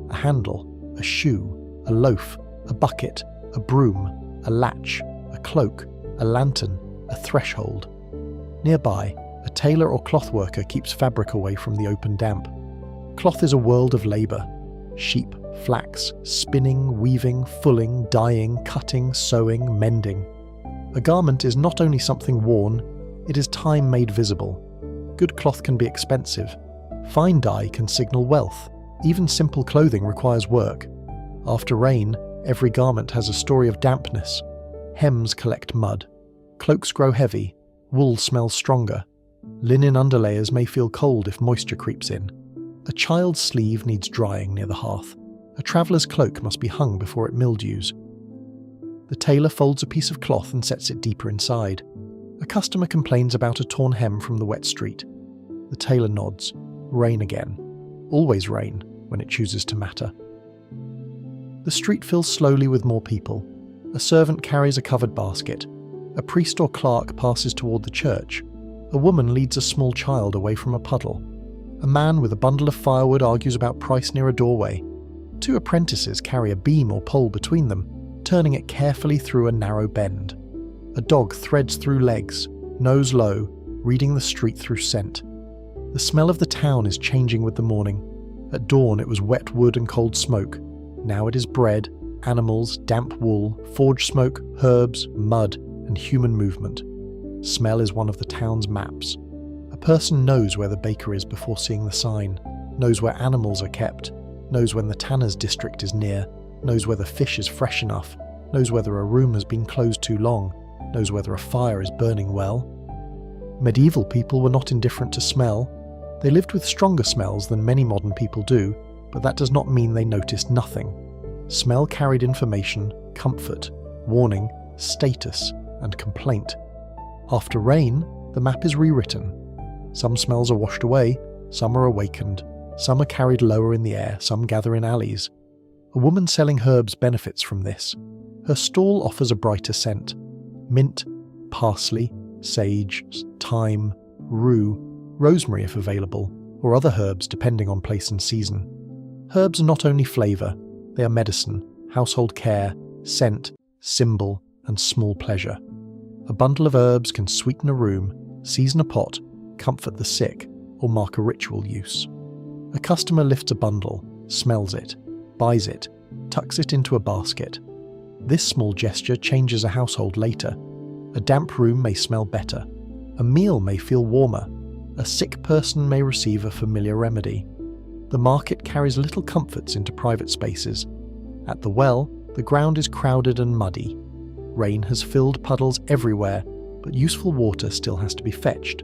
A handle, a shoe, a loaf, a bucket, a broom, a latch, a cloak, a lantern, a threshold. Nearby, a tailor or cloth worker keeps fabric away from the open damp. Cloth is a world of labour. Sheep, flax, spinning, weaving, fulling, dyeing, cutting, sewing, mending. A garment is not only something worn, it is time made visible. Good cloth can be expensive. Fine dye can signal wealth. Even simple clothing requires work. After rain, every garment has a story of dampness. Hems collect mud. Cloaks grow heavy. Wool smells stronger. Linen underlayers may feel cold if moisture creeps in. A child's sleeve needs drying near the hearth. A traveller's cloak must be hung before it mildews. The tailor folds a piece of cloth and sets it deeper inside. A customer complains about a torn hem from the wet street. The tailor nods. Rain again. Always rain, when it chooses to matter. The street fills slowly with more people. A servant carries a covered basket. A priest or clerk passes toward the church. A woman leads a small child away from a puddle. A man with a bundle of firewood argues about price near a doorway. Two apprentices carry a beam or pole between them, turning it carefully through a narrow bend. A dog threads through legs, nose low, reading the street through scent. The smell of the town is changing with the morning. At dawn it was wet wood and cold smoke. Now it is bread, animals, damp wool, forge smoke, herbs, mud, and human movement. Smell is one of the town's maps. A person knows where the baker is before seeing the sign, knows where animals are kept, knows when the tanner's district is near, knows whether fish is fresh enough, knows whether a room has been closed too long, knows whether a fire is burning well. Medieval people were not indifferent to smell. They lived with stronger smells than many modern people do, but that does not mean they noticed nothing. Smell carried information, comfort, warning, status, and complaint. After rain, the map is rewritten. Some smells are washed away, some are awakened, some are carried lower in the air, some gather in alleys. A woman selling herbs benefits from this. Her stall offers a brighter scent. Mint, parsley, sage, thyme, rue, rosemary if available, or other herbs depending on place and season. Herbs are not only flavour, they are medicine, household care, scent, symbol, and small pleasure. A bundle of herbs can sweeten a room, season a pot, comfort the sick, or mark a ritual use. A customer lifts a bundle, smells it, buys it, tucks it into a basket. This small gesture changes a household later. A damp room may smell better. A meal may feel warmer. A sick person may receive a familiar remedy. The market carries little comforts into private spaces. At the well, the ground is crowded and muddy. Rain has filled puddles everywhere, but useful water still has to be fetched.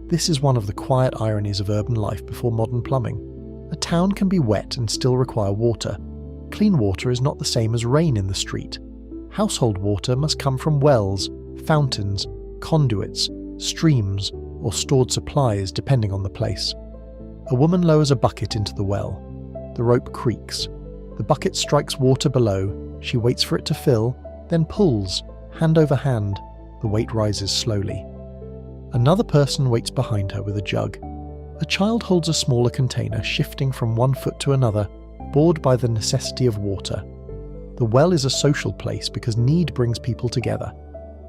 This is one of the quiet ironies of urban life before modern plumbing. A town can be wet and still require water. Clean water is not the same as rain in the street. Household water must come from wells, fountains, conduits, streams, or stored supplies depending on the place. A woman lowers a bucket into the well. The rope creaks. The bucket strikes water below. She waits for it to fill, then pulls, hand over hand. The weight rises slowly. Another person waits behind her with a jug. A child holds a smaller container, shifting from one foot to another, bored by the necessity of water. The well is a social place because need brings people together.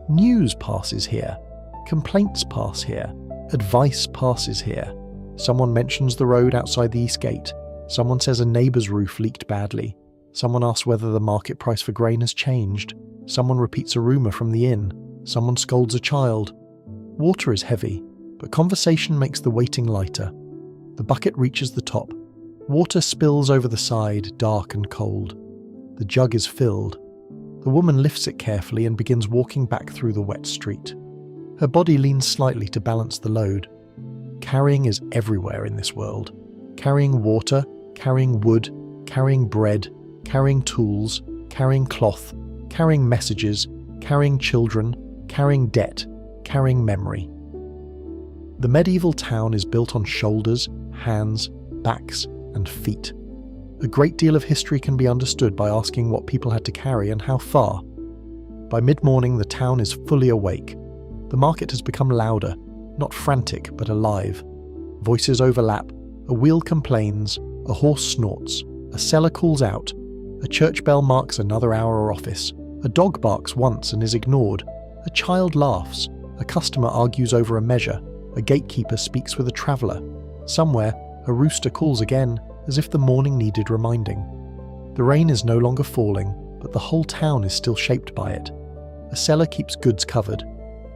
News passes here. Complaints pass here. Advice passes here. Someone mentions the road outside the east gate. Someone says a neighbour's roof leaked badly. Someone asks whether the market price for grain has changed. Someone repeats a rumour from the inn. Someone scolds a child. Water is heavy, but conversation makes the waiting lighter. The bucket reaches the top. Water spills over the side, dark and cold. The jug is filled. The woman lifts it carefully and begins walking back through the wet street. Her body leans slightly to balance the load. Carrying is everywhere in this world. Carrying water, carrying wood, carrying bread, carrying tools, carrying cloth, carrying messages, carrying children, carrying debt, carrying memory. The medieval town is built on shoulders, hands, backs, and feet. A great deal of history can be understood by asking what people had to carry and how far. By mid-morning, the town is fully awake. The market has become louder, not frantic, but alive. Voices overlap, a wheel complains, a horse snorts, a seller calls out, a church bell marks another hour or office, a dog barks once and is ignored, a child laughs, a customer argues over a measure, a gatekeeper speaks with a traveller. Somewhere, a rooster calls again, as if the morning needed reminding. The rain is no longer falling, but the whole town is still shaped by it. A seller keeps goods covered.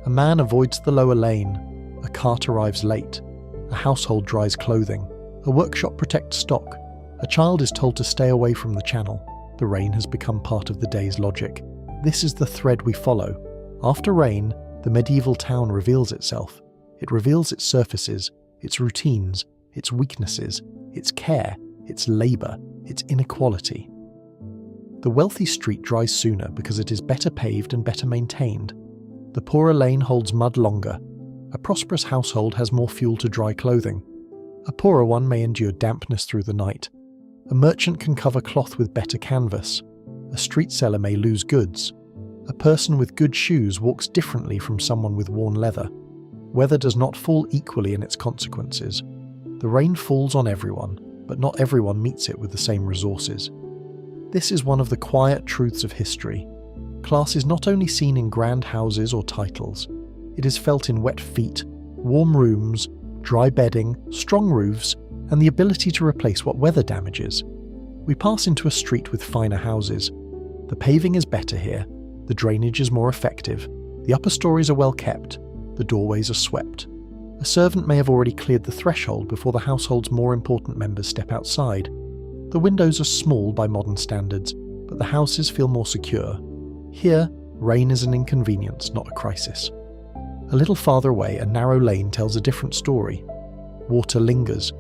A man avoids the lower lane. A cart arrives late. A household dries clothing. A workshop protects stock. A child is told to stay away from the channel. The rain has become part of the day's logic. This is the thread we follow. After rain, the medieval town reveals itself. It reveals its surfaces, its routines, its weaknesses, its care, its labour, its inequality. The wealthy street dries sooner because it is better paved and better maintained. The poorer lane holds mud longer. A prosperous household has more fuel to dry clothing. A poorer one may endure dampness through the night. A merchant can cover cloth with better canvas. A street seller may lose goods. A person with good shoes walks differently from someone with worn leather. Weather does not fall equally in its consequences. The rain falls on everyone, but not everyone meets it with the same resources. This is one of the quiet truths of history. Class is not only seen in grand houses or titles. It is felt in wet feet, warm rooms, dry bedding, strong roofs, and the ability to replace what weather damages. We pass into a street with finer houses. The paving is better here, the drainage is more effective, the upper stories are well kept, the doorways are swept. A servant may have already cleared the threshold before the household's more important members step outside. The windows are small by modern standards, but the houses feel more secure. Here, rain is an inconvenience, not a crisis. A little farther away, a narrow lane tells a different story. Water lingers.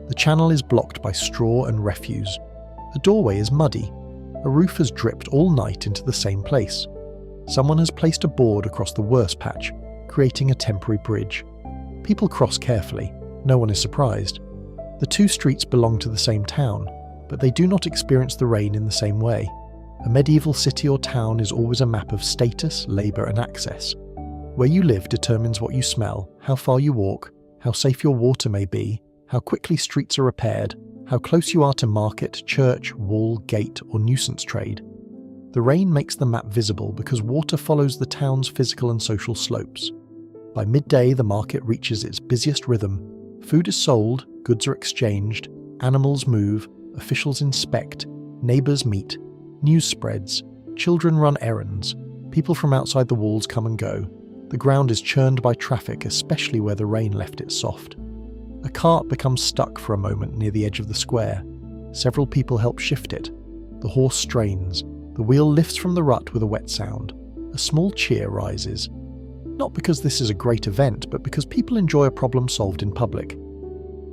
The channel is blocked by straw and refuse. A doorway is muddy. A roof has dripped all night into the same place. Someone has placed a board across the worst patch, creating a temporary bridge. People cross carefully. No one is surprised. The two streets belong to the same town, but they do not experience the rain in the same way. A medieval city or town is always a map of status, labour and access. Where you live determines what you smell, how far you walk, how safe your water may be, how quickly streets are repaired, how close you are to market, church, wall, gate or nuisance trade. The rain makes the map visible because water follows the town's physical and social slopes. By midday, the market reaches its busiest rhythm. Food is sold, goods are exchanged, animals move, officials inspect, neighbours meet, news spreads, children run errands, people from outside the walls come and go. The ground is churned by traffic, especially where the rain left it soft. A cart becomes stuck for a moment near the edge of the square. Several people help shift it. The horse strains. The wheel lifts from the rut with a wet sound. A small cheer rises. Not because this is a great event, but because people enjoy a problem solved in public.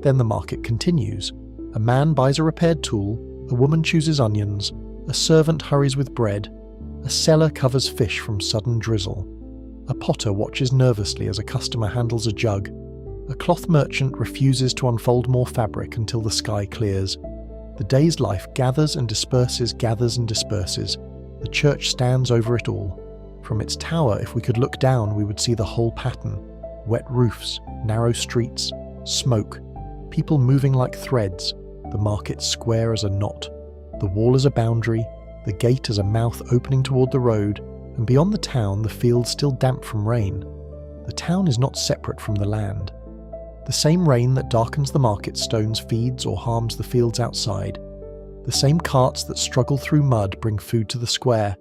Then the market continues. A man buys a repaired tool, a woman chooses onions, a servant hurries with bread, a seller covers fish from sudden drizzle. A potter watches nervously as a customer handles a jug. A cloth merchant refuses to unfold more fabric until the sky clears. The day's life gathers and disperses, gathers and disperses. The church stands over it all. From its tower, if we could look down, we would see the whole pattern. Wet roofs, narrow streets, smoke, people moving like threads, the market square as a knot, the wall as a boundary, the gate as a mouth opening toward the road, and beyond the town, the fields still damp from rain. The town is not separate from the land. The same rain that darkens the market stones feeds or harms the fields outside. The same carts that struggle through mud bring food to the square.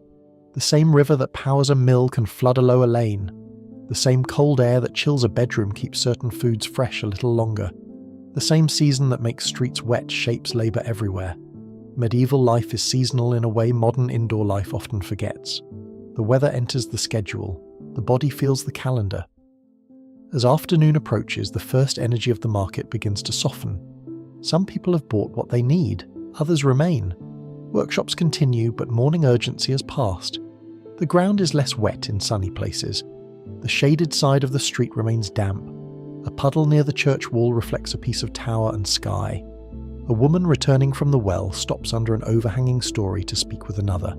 The same river that powers a mill can flood a lower lane. The same cold air that chills a bedroom keeps certain foods fresh a little longer. The same season that makes streets wet shapes labour everywhere. Medieval life is seasonal in a way modern indoor life often forgets. The weather enters the schedule. The body feels the calendar. As afternoon approaches, the first energy of the market begins to soften. Some people have bought what they need. Others remain. Workshops continue, but morning urgency has passed. The ground is less wet in sunny places. The shaded side of the street remains damp. A puddle near the church wall reflects a piece of tower and sky. A woman returning from the well stops under an overhanging story to speak with another.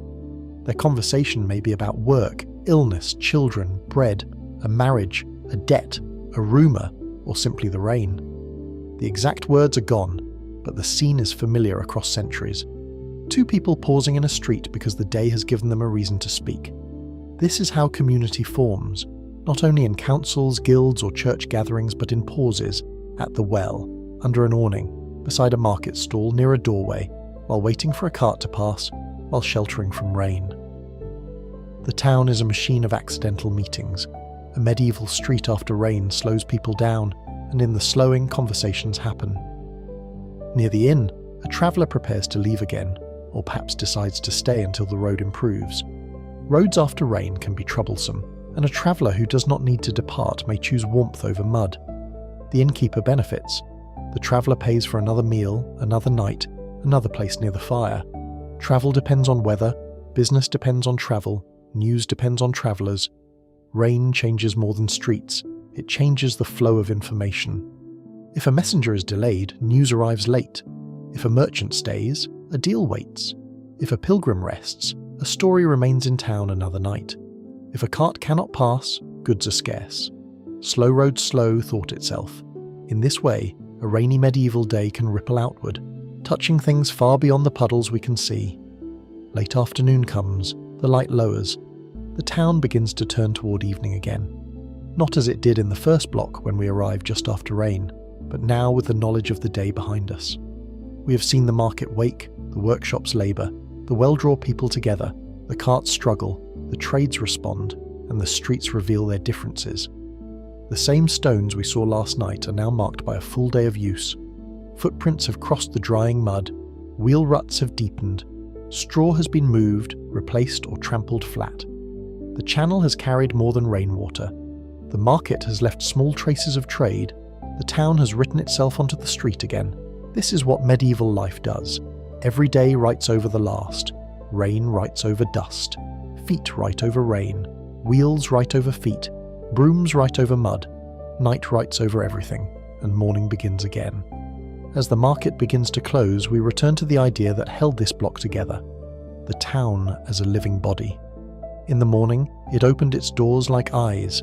Their conversation may be about work, illness, children, bread, a marriage, a debt, a rumour, or simply the rain. The exact words are gone, but the scene is familiar across centuries. Two people pausing in a street because the day has given them a reason to speak. This is how community forms, not only in councils, guilds, or church gatherings, but in pauses, at the well, under an awning, beside a market stall, near a doorway, while waiting for a cart to pass, while sheltering from rain. The town is a machine of accidental meetings. A medieval street after rain slows people down, and in the slowing, conversations happen. Near the inn, a traveller prepares to leave again, or perhaps decides to stay until the road improves. Roads after rain can be troublesome, and a traveller who does not need to depart may choose warmth over mud. The innkeeper benefits. The traveller pays for another meal, another night, another place near the fire. Travel depends on weather, business depends on travel, news depends on travellers. Rain changes more than streets, it changes the flow of information. If a messenger is delayed, news arrives late. If a merchant stays, a deal waits. If a pilgrim rests, a story remains in town another night. If a cart cannot pass, goods are scarce. Slow road slow, thought itself. In this way, a rainy medieval day can ripple outward, touching things far beyond the puddles we can see. Late afternoon comes, the light lowers. The town begins to turn toward evening again. Not as it did in the first block when we arrived just after rain, but now with the knowledge of the day behind us. We have seen the market wake, the workshops labour, the well draw people together, the carts struggle, the trades respond, and the streets reveal their differences. The same stones we saw last night are now marked by a full day of use. Footprints have crossed the drying mud, wheel ruts have deepened, straw has been moved, replaced, or trampled flat. The channel has carried more than rainwater. The market has left small traces of trade. The town has written itself onto the street again. This is what medieval life does. Every day writes over the last. Rain writes over dust. Feet write over rain. Wheels write over feet. Brooms write over mud. Night writes over everything. And morning begins again. As the market begins to close, we return to the idea that held this block together. The town as a living body. In the morning, it opened its doors like eyes.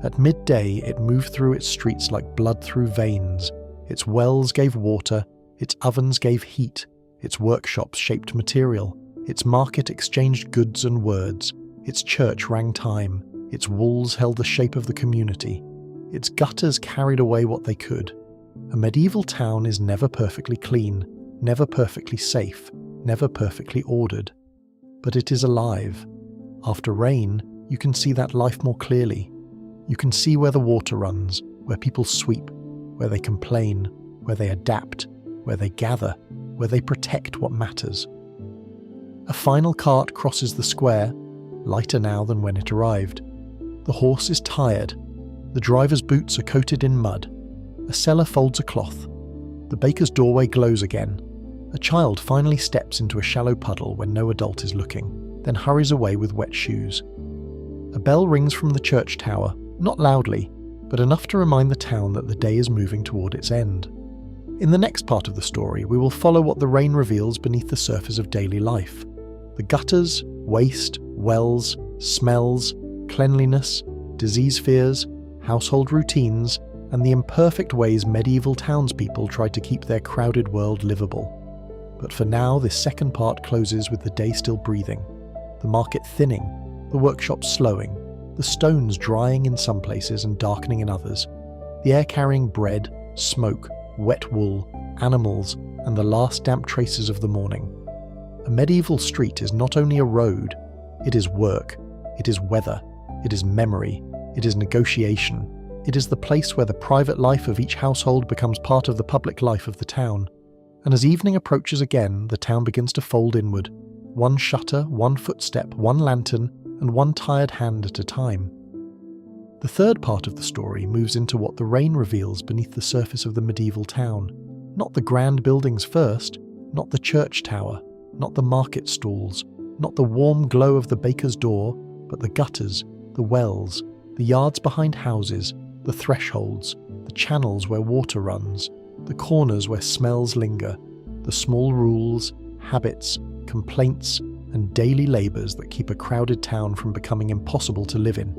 At midday, it moved through its streets like blood through veins. Its wells gave water, its ovens gave heat, its workshops shaped material, its market exchanged goods and words, its church rang time, its walls held the shape of the community, its gutters carried away what they could. A medieval town is never perfectly clean, never perfectly safe, never perfectly ordered. But it is alive. After rain, you can see that life more clearly. You can see where the water runs, where people sweep, where they complain, where they adapt, where they gather, where they protect what matters. A final cart crosses the square, lighter now than when it arrived. The horse is tired. The driver's boots are coated in mud. A seller folds a cloth. The baker's doorway glows again. A child finally steps into a shallow puddle when no adult is looking, then hurries away with wet shoes. A bell rings from the church tower, not loudly, but enough to remind the town that the day is moving toward its end. In the next part of the story, we will follow what the rain reveals beneath the surface of daily life. The gutters, waste, wells, smells, cleanliness, disease fears, household routines, and the imperfect ways medieval townspeople tried to keep their crowded world livable. But for now, this second part closes with the day still breathing, the market thinning, the workshops slowing, the stones drying in some places and darkening in others, the air carrying bread, smoke, wet wool, animals, and the last damp traces of the morning. A medieval street is not only a road, it is work, it is weather, it is memory, it is negotiation, it is the place where the private life of each household becomes part of the public life of the town. And as evening approaches again, the town begins to fold inward, one shutter, one footstep, one lantern, and one tired hand at a time. The third part of the story moves into what the rain reveals beneath the surface of the medieval town. Not the grand buildings first, not the church tower, not the market stalls, not the warm glow of the baker's door, but the gutters, the wells, the yards behind houses, the thresholds, the channels where water runs, the corners where smells linger, the small rules, habits, complaints, and daily labours that keep a crowded town from becoming impossible to live in.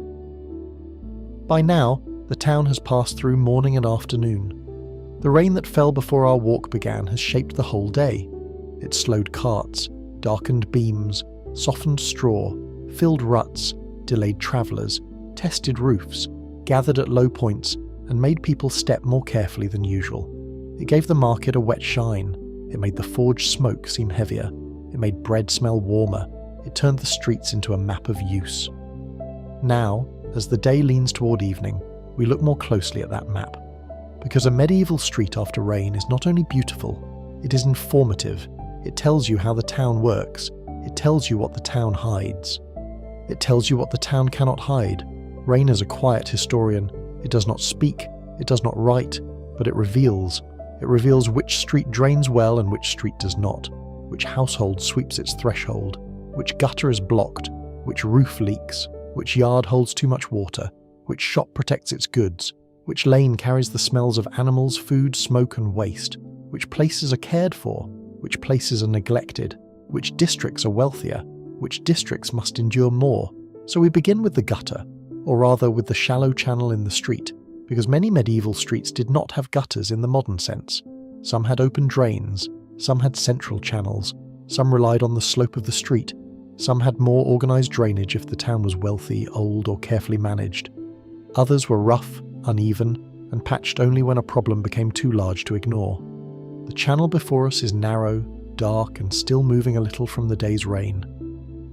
By now, the town has passed through morning and afternoon. The rain that fell before our walk began has shaped the whole day. It slowed carts, darkened beams, softened straw, filled ruts, delayed travellers, tested roofs, gathered at low points, and made people step more carefully than usual. It gave the market a wet shine. It made the forge smoke seem heavier. It made bread smell warmer. It turned the streets into a map of use. Now, as the day leans toward evening, we look more closely at that map. Because a medieval street after rain is not only beautiful, it is informative. It tells you how the town works. It tells you what the town hides. It tells you what the town cannot hide. Rain is a quiet historian. It does not speak. It does not write. But it reveals. It reveals which street drains well and which street does not. Which household sweeps its threshold. Which gutter is blocked. Which roof leaks. Which yard holds too much water. Which shop protects its goods. Which lane carries the smells of animals, food, smoke and waste. Which places are cared for. Which places are neglected. Which districts are wealthier. Which districts must endure more. So we begin with the gutter, or rather with the shallow channel in the street, because many medieval streets did not have gutters in the modern sense. Some had open drains, some had central channels, some relied on the slope of the street, some had more organised drainage if the town was wealthy, old or carefully managed. Others were rough, uneven, and patched only when a problem became too large to ignore. The channel before us is narrow, dark and still moving a little from the day's rain.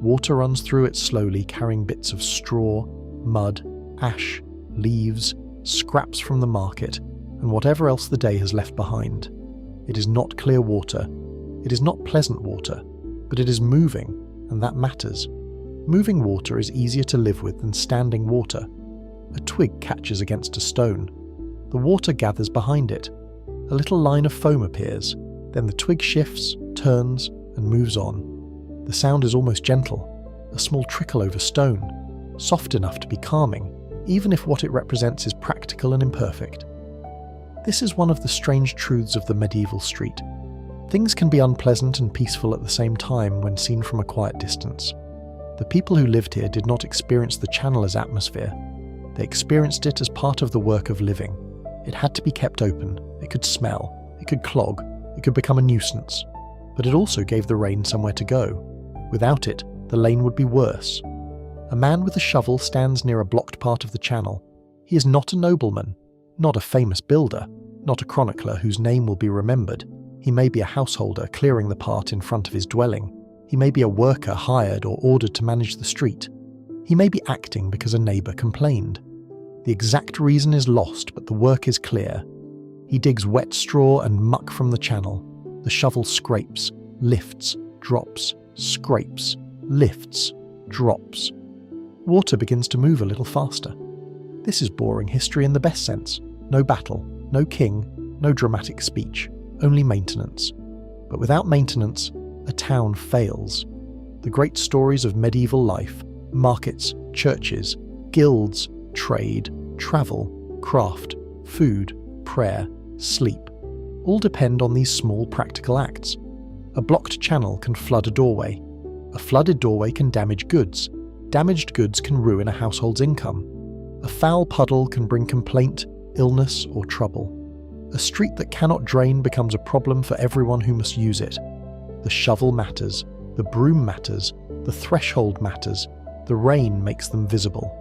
Water runs through it slowly, carrying bits of straw, mud, ash, leaves, scraps from the market, and whatever else the day has left behind. It is not clear water. It is not pleasant water, but it is moving, and that matters. Moving water is easier to live with than standing water. A twig catches against a stone. The water gathers behind it. A little line of foam appears. Then the twig shifts, turns, and moves on. The sound is almost gentle, a small trickle over stone, soft enough to be calming, even if what it represents is practical and imperfect. This is one of the strange truths of the medieval street. Things can be unpleasant and peaceful at the same time when seen from a quiet distance. The people who lived here did not experience the channel as atmosphere. They experienced it as part of the work of living. It had to be kept open, it could smell, it could clog, it could become a nuisance. But it also gave the rain somewhere to go. Without it, the lane would be worse. A man with a shovel stands near a blocked part of the channel. He is not a nobleman, not a famous builder, not a chronicler whose name will be remembered. He may be a householder clearing the part in front of his dwelling. He may be a worker hired or ordered to manage the street. He may be acting because a neighbour complained. The exact reason is lost, but the work is clear. He digs wet straw and muck from the channel. The shovel scrapes, lifts, drops, scrapes, lifts, drops. Water begins to move a little faster. This is boring history in the best sense. No battle, no king, no dramatic speech. only maintenance. But without maintenance, a town fails. The great stories of medieval life, markets, churches, guilds, trade, travel, craft, food, prayer, sleep, all depend on these small practical acts. A blocked channel can flood a doorway. A flooded doorway can damage goods. Damaged goods can ruin a household's income. A foul puddle can bring complaint, illness, or trouble. A street that cannot drain becomes a problem for everyone who must use it. The shovel matters, the broom matters, the threshold matters, the rain makes them visible.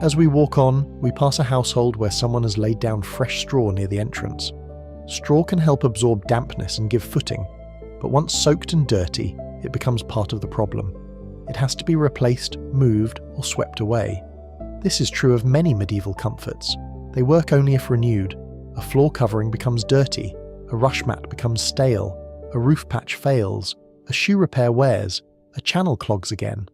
As we walk on, we pass a household where someone has laid down fresh straw near the entrance. Straw can help absorb dampness and give footing, but once soaked and dirty, it becomes part of the problem. It has to be replaced, moved, or swept away. This is true of many medieval comforts. They work only if renewed. A floor covering becomes dirty, a rush mat becomes stale, a roof patch fails, a shoe repair wears, a channel clogs again.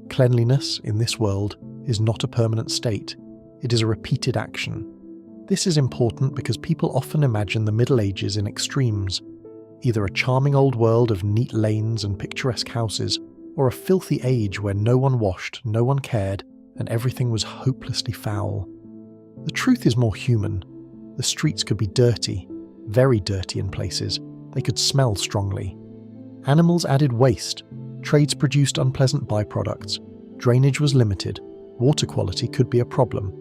Cleanliness, in this world, is not a permanent state. It is a repeated action. This is important because people often imagine the Middle Ages in extremes, either a charming old world of neat lanes and picturesque houses, or a filthy age where no one washed, no one cared, and everything was hopelessly foul. The truth is more human. The streets could be dirty, very dirty in places. They could smell strongly. Animals added waste. Trades produced unpleasant byproducts. Drainage was limited. Water quality could be a problem.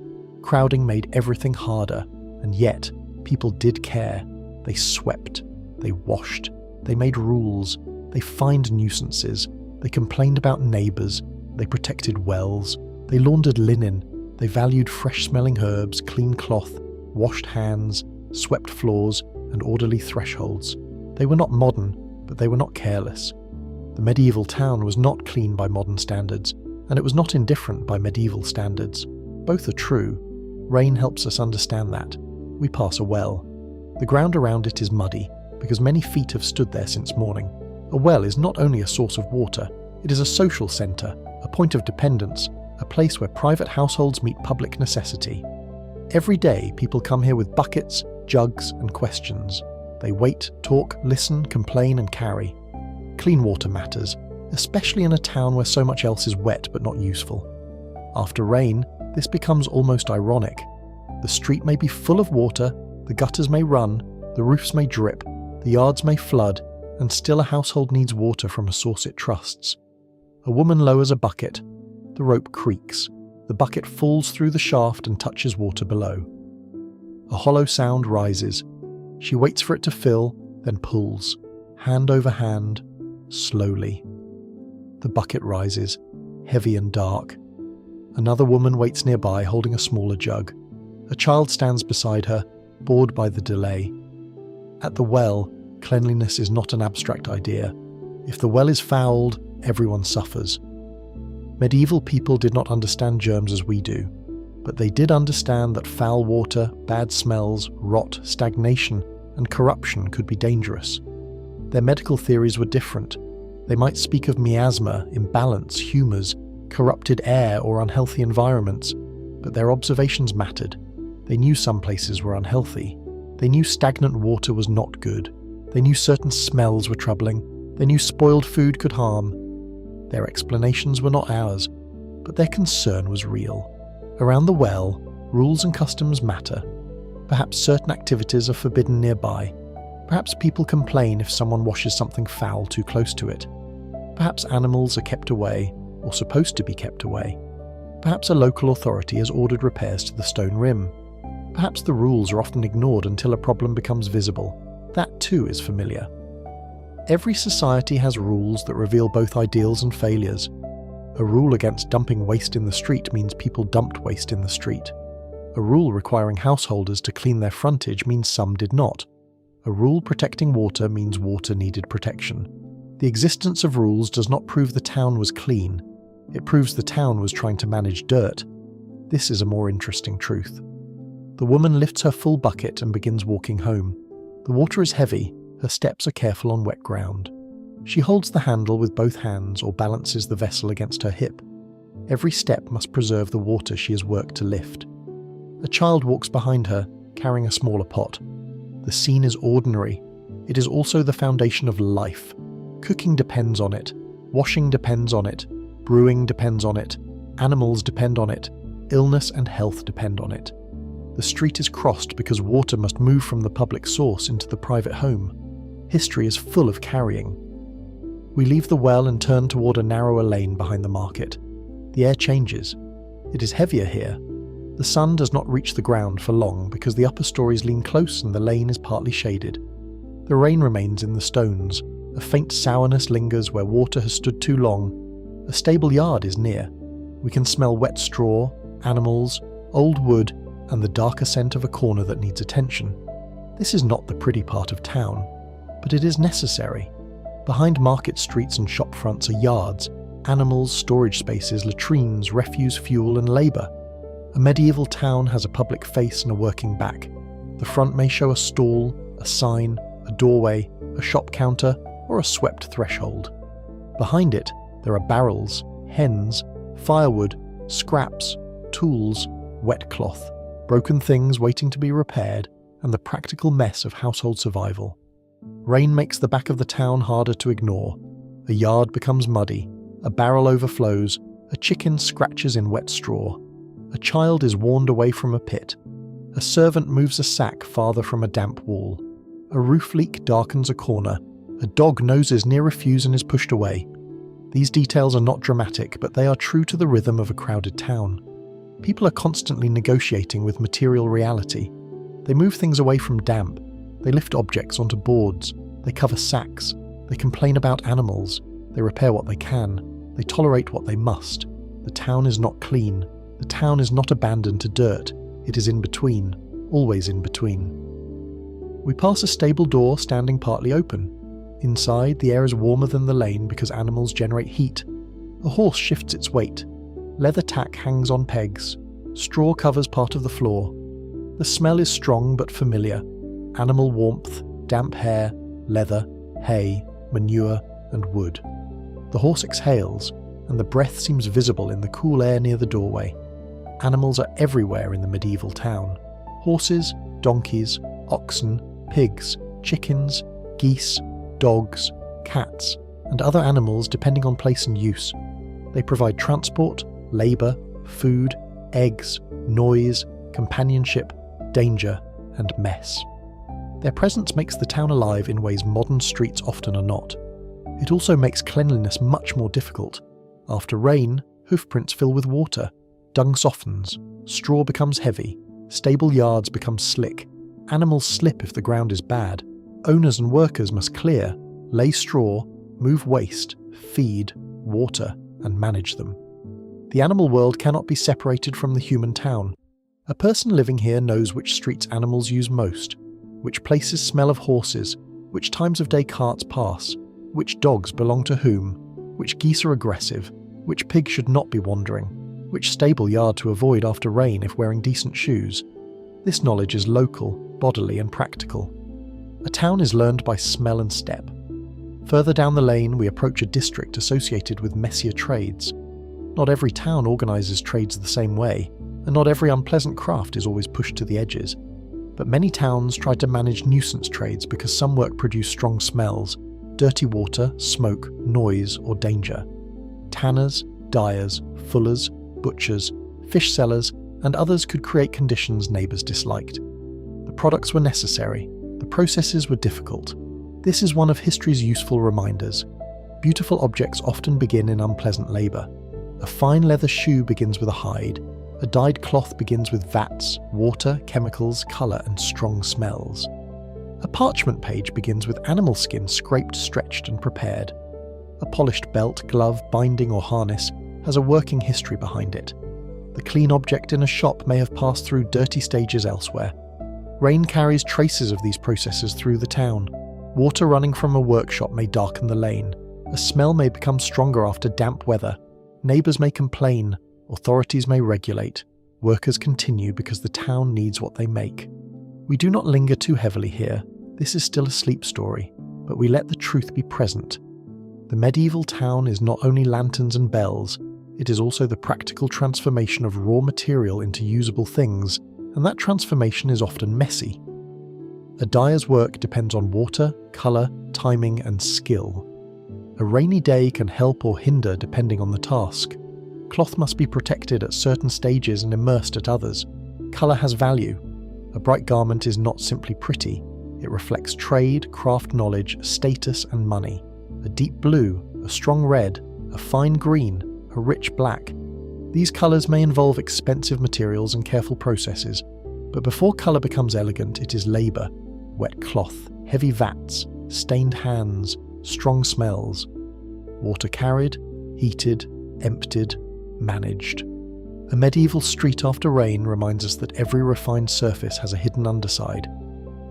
Crowding made everything harder, and yet people did care. They swept. They washed. They made rules. They fined nuisances. They complained about neighbours. They protected wells. They laundered linen. They valued fresh-smelling herbs, clean cloth, washed hands, swept floors, and orderly thresholds. They were not modern, but they were not careless. The medieval town was not clean by modern standards, and it was not indifferent by medieval standards. Both are true. Rain helps us understand that. We pass a well. The ground around it is muddy, because many feet have stood there since morning. A well is not only a source of water, it is a social centre, a point of dependence, a place where private households meet public necessity. Every day, people come here with buckets, jugs, and questions. They wait, talk, listen, complain, and carry. Clean water matters, especially in a town where so much else is wet but not useful. After rain, this becomes almost ironic. The street may be full of water, the gutters may run, the roofs may drip, the yards may flood, and still a household needs water from a source it trusts. A woman lowers a bucket. The rope creaks. The bucket falls through the shaft and touches water below. A hollow sound rises. She waits for it to fill, then pulls, hand over hand, slowly. The bucket rises, heavy and dark. Another woman waits nearby, holding a smaller jug. A child stands beside her, bored by the delay. At the well, cleanliness is not an abstract idea. If the well is fouled, everyone suffers. Medieval people did not understand germs as we do, but they did understand that foul water, bad smells, rot, stagnation, and corruption could be dangerous. Their medical theories were different. They might speak of miasma, imbalance, humours, corrupted air, or unhealthy environments, but their observations mattered. They knew some places were unhealthy. They knew stagnant water was not good. They knew certain smells were troubling. They knew spoiled food could harm. Their explanations were not ours, but their concern was real. Around the well, rules and customs matter. Perhaps certain activities are forbidden nearby. Perhaps people complain if someone washes something foul too close to it. Perhaps animals are kept away, or supposed to be kept away. Perhaps a local authority has ordered repairs to the stone rim. Perhaps the rules are often ignored until a problem becomes visible. That too is familiar. Every society has rules that reveal both ideals and failures. A rule against dumping waste in the street means people dumped waste in the street. A rule requiring householders to clean their frontage means some did not. A rule protecting water means water needed protection. The existence of rules does not prove the town was clean. It proves the town was trying to manage dirt. This is a more interesting truth. The woman lifts her full bucket and begins walking home. The water is heavy. Her steps are careful on wet ground. She holds the handle with both hands or balances the vessel against her hip. Every step must preserve the water she has worked to lift. A child walks behind her, carrying a smaller pot. The scene is ordinary. It is also the foundation of life. Cooking depends on it. Washing depends on it. Brewing depends on it. Animals depend on it. Illness and health depend on it. The street is crossed because water must move from the public source into the private home. History is full of carrying. We leave the well and turn toward a narrower lane behind the market. The air changes. It is heavier here. The sun does not reach the ground for long because the upper stories lean close and the lane is partly shaded. The rain remains in the stones. A faint sourness lingers where water has stood too long. A stable yard is near. We can smell wet straw, animals, old wood, and the darker scent of a corner that needs attention. This is not the pretty part of town, but it is necessary. Behind market streets and shop fronts are yards, animals, storage spaces, latrines, refuse, fuel, and labour. A medieval town has a public face and a working back. The front may show a stall, a sign, a doorway, a shop counter, or a swept threshold. Behind it, there are barrels, hens, firewood, scraps, tools, wet cloth, broken things waiting to be repaired, and the practical mess of household survival. Rain makes the back of the town harder to ignore. A yard becomes muddy, a barrel overflows, a chicken scratches in wet straw. A child is warned away from a pit. A servant moves a sack farther from a damp wall. A roof leak darkens a corner. A dog noses near a fuse and is pushed away. These details are not dramatic, but they are true to the rhythm of a crowded town. People are constantly negotiating with material reality. They move things away from damp. They lift objects onto boards. They cover sacks. They complain about animals. They repair what they can. They tolerate what they must. The town is not clean. The town is not abandoned to dirt. It is in between, always in between. We pass a stable door standing partly open. Inside, the air is warmer than the lane because animals generate heat. A horse shifts its weight. Leather tack hangs on pegs. Straw covers part of the floor. The smell is strong but familiar. Animal warmth, damp hair, leather, hay, manure, and wood. The horse exhales, and the breath seems visible in the cool air near the doorway. Animals are everywhere in the medieval town. Horses, donkeys, oxen, pigs, chickens, geese, dogs, cats, and other animals depending on place and use. They provide transport, labour, food, eggs, noise, companionship, danger, and mess. Their presence makes the town alive in ways modern streets often are not. It also makes cleanliness much more difficult. After rain, hoofprints fill with water, dung softens, straw becomes heavy, stable yards become slick, animals slip if the ground is bad, owners and workers must clear, lay straw, move waste, feed, water, and manage them. The animal world cannot be separated from the human town. A person living here knows which streets animals use most, which places smell of horses, which times of day carts pass, which dogs belong to whom, which geese are aggressive, which pig should not be wandering, which stable yard to avoid after rain if wearing decent shoes. This knowledge is local, bodily, and practical. A town is learned by smell and step. Further down the lane, we approach a district associated with messier trades. Not every town organises trades the same way, and not every unpleasant craft is always pushed to the edges. But many towns try to manage nuisance trades because some work produce strong smells, dirty water, smoke, noise, or danger. Tanners, dyers, fullers, butchers, fish sellers, and others could create conditions neighbours disliked. The products were necessary. The processes were difficult. This is one of history's useful reminders. Beautiful objects often begin in unpleasant labour. A fine leather shoe begins with a hide. A dyed cloth begins with vats, water, chemicals, colour, and strong smells. A parchment page begins with animal skin scraped, stretched, and prepared. A polished belt, glove, binding, or harness has a working history behind it. The clean object in a shop may have passed through dirty stages elsewhere. Rain carries traces of these processes through the town. Water running from a workshop may darken the lane. A smell may become stronger after damp weather. Neighbours may complain. Authorities may regulate. Workers continue because the town needs what they make. We do not linger too heavily here. This is still a sleep story, but we let the truth be present. The medieval town is not only lanterns and bells, it is also the practical transformation of raw material into usable things, and that transformation is often messy. A dyer's work depends on water, colour, timing and skill. A rainy day can help or hinder depending on the task. Cloth must be protected at certain stages and immersed at others. Colour has value. A bright garment is not simply pretty. It reflects trade, craft knowledge, status and money. A deep blue, a strong red, a fine green, a rich black. These colours may involve expensive materials and careful processes, but before colour becomes elegant, it is labour. Wet cloth, heavy vats, stained hands, strong smells. Water carried, heated, emptied, managed. A medieval street after rain reminds us that every refined surface has a hidden underside.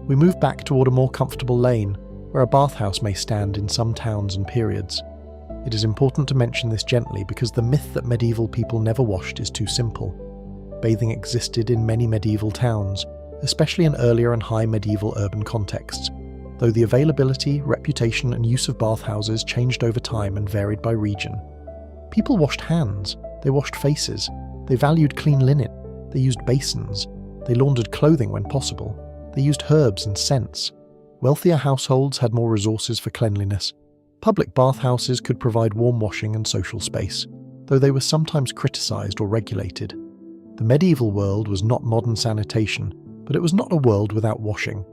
We move back toward a more comfortable lane, where a bathhouse may stand in some towns and periods. It is important to mention this gently because the myth that medieval people never washed is too simple. Bathing existed in many medieval towns, especially in earlier and high medieval urban contexts, though the availability, reputation and use of bathhouses changed over time and varied by region. People washed hands, they washed faces, they valued clean linen, they used basins, they laundered clothing when possible, they used herbs and scents. Wealthier households had more resources for cleanliness. Public bathhouses could provide warm washing and social space, though they were sometimes criticised or regulated. The medieval world was not modern sanitation, but it was not a world without washing.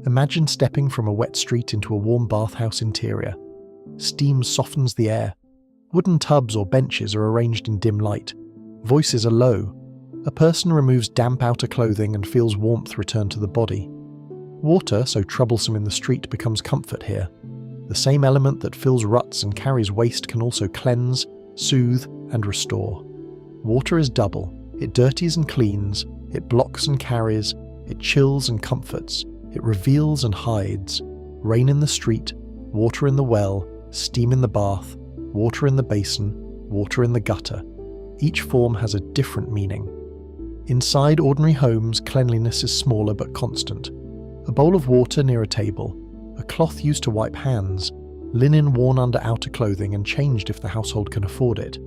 Imagine stepping from a wet street into a warm bathhouse interior. Steam softens the air. Wooden tubs or benches are arranged in dim light. Voices are low. A person removes damp outer clothing and feels warmth return to the body. Water, so troublesome in the street, becomes comfort here. The same element that fills ruts and carries waste can also cleanse, soothe, and restore. Water is double. It dirties and cleans, it blocks and carries, it chills and comforts, it reveals and hides. Rain in the street, water in the well, steam in the bath, water in the basin, water in the gutter. Each form has a different meaning. Inside ordinary homes, cleanliness is smaller but constant. A bowl of water near a table, a cloth used to wipe hands, linen worn under outer clothing and changed if the household can afford it.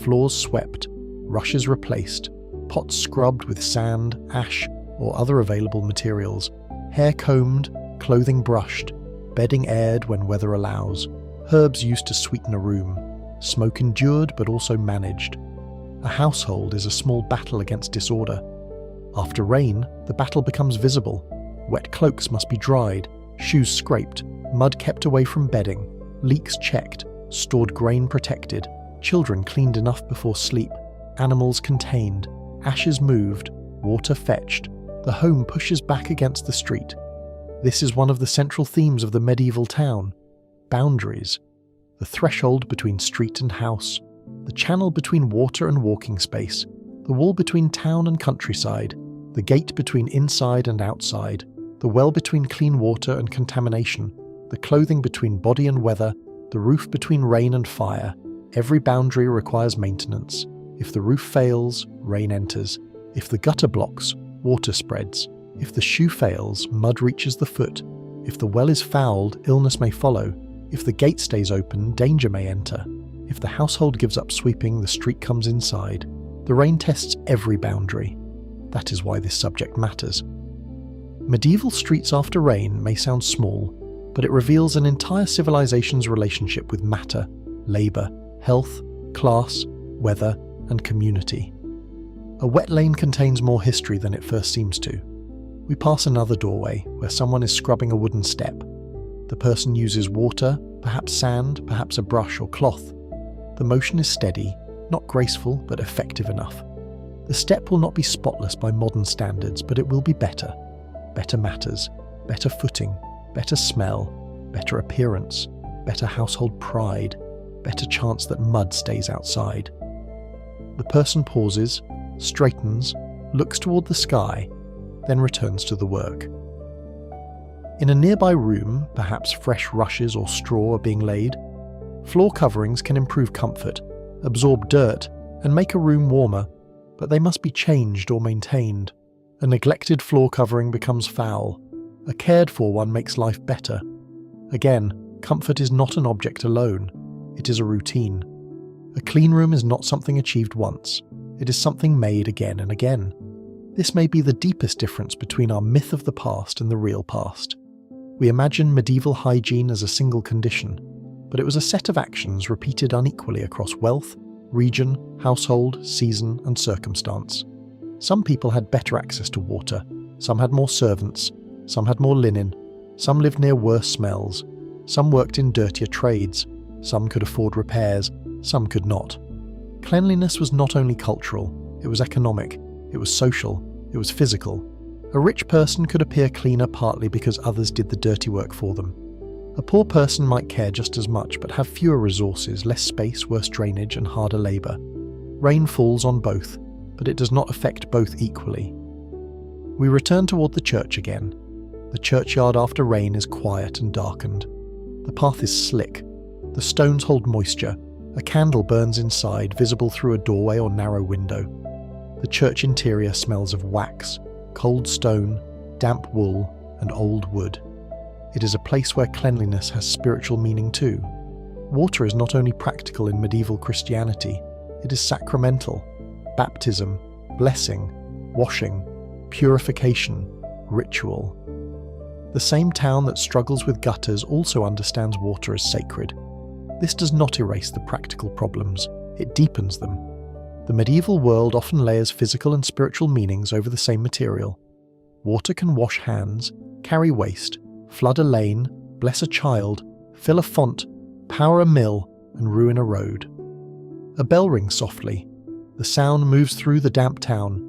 Floors swept, rushes replaced, pots scrubbed with sand, ash, or other available materials, hair combed, clothing brushed, bedding aired when weather allows, herbs used to sweeten a room, smoke endured but also managed. A household is a small battle against disorder. After rain, the battle becomes visible. Wet cloaks must be dried, shoes scraped, mud kept away from bedding, leaks checked, stored grain protected, children cleaned enough before sleep, animals contained, ashes moved, water fetched. The home pushes back against the street. This is one of the central themes of the medieval town. Boundaries. The threshold between street and house. The channel between water and walking space. The wall between town and countryside. The gate between inside and outside. The well between clean water and contamination. The clothing between body and weather. The roof between rain and fire. Every boundary requires maintenance. If the roof fails, rain enters. If the gutter blocks, water spreads. If the shoe fails, mud reaches the foot. If the well is fouled, illness may follow. If the gate stays open, danger may enter. If the household gives up sweeping, the street comes inside. The rain tests every boundary. That is why this subject matters. Medieval streets after rain may sound small, but it reveals an entire civilization's relationship with matter, labour, health, class, weather, and community. A wet lane contains more history than it first seems to. We pass another doorway where someone is scrubbing a wooden step. The person uses water, perhaps sand, perhaps a brush or cloth. The motion is steady, not graceful but effective enough. The step will not be spotless by modern standards, but it will be better. Better matters, better footing, better smell, better appearance, better household pride, better chance that mud stays outside. The person pauses, straightens, looks toward the sky, then returns to the work. In a nearby room, perhaps fresh rushes or straw are being laid. Floor coverings can improve comfort, absorb dirt, and make a room warmer, but they must be changed or maintained. A neglected floor covering becomes foul. A cared-for one makes life better. Again, comfort is not an object alone. It is a routine. A clean room is not something achieved once. It is something made again and again. This may be the deepest difference between our myth of the past and the real past. We imagine medieval hygiene as a single condition, but it was a set of actions repeated unequally across wealth, region, household, season, and circumstance. Some people had better access to water, some had more servants, some had more linen, some lived near worse smells, some worked in dirtier trades, some could afford repairs, some could not. Cleanliness was not only cultural, it was economic, it was social, it was physical. A rich person could appear cleaner partly because others did the dirty work for them. A poor person might care just as much but have fewer resources, less space, worse drainage, and harder labour. Rain falls on both, but it does not affect both equally. We return toward the church again. The churchyard after rain is quiet and darkened. The path is slick. The stones hold moisture. A candle burns inside, visible through a doorway or narrow window. The church interior smells of wax, cold stone, damp wool, and old wood. It is a place where cleanliness has spiritual meaning too. Water is not only practical in medieval Christianity, it is sacramental. Baptism, blessing, washing, purification, ritual. The same town that struggles with gutters also understands water as sacred. This does not erase the practical problems, it deepens them. The medieval world often layers physical and spiritual meanings over the same material. Water can wash hands, carry waste, flood a lane, bless a child, fill a font, power a mill, and ruin a road. A bell rings softly. The sound moves through the damp town.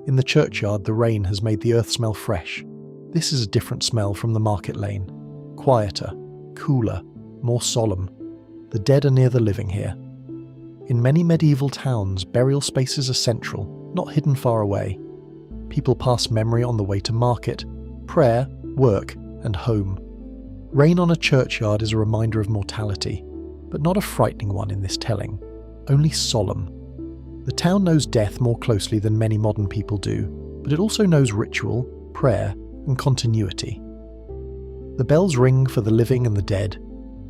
In the churchyard, the rain has made the earth smell fresh. This is a different smell from the market lane. Quieter, cooler, more solemn. The dead are near the living here. In many medieval towns, burial spaces are central, not hidden far away. People pass memory on the way to market, prayer, work, and home. Rain on a churchyard is a reminder of mortality, but not a frightening one in this telling, only solemn. The town knows death more closely than many modern people do, but it also knows ritual, prayer, and continuity. The bells ring for the living and the dead.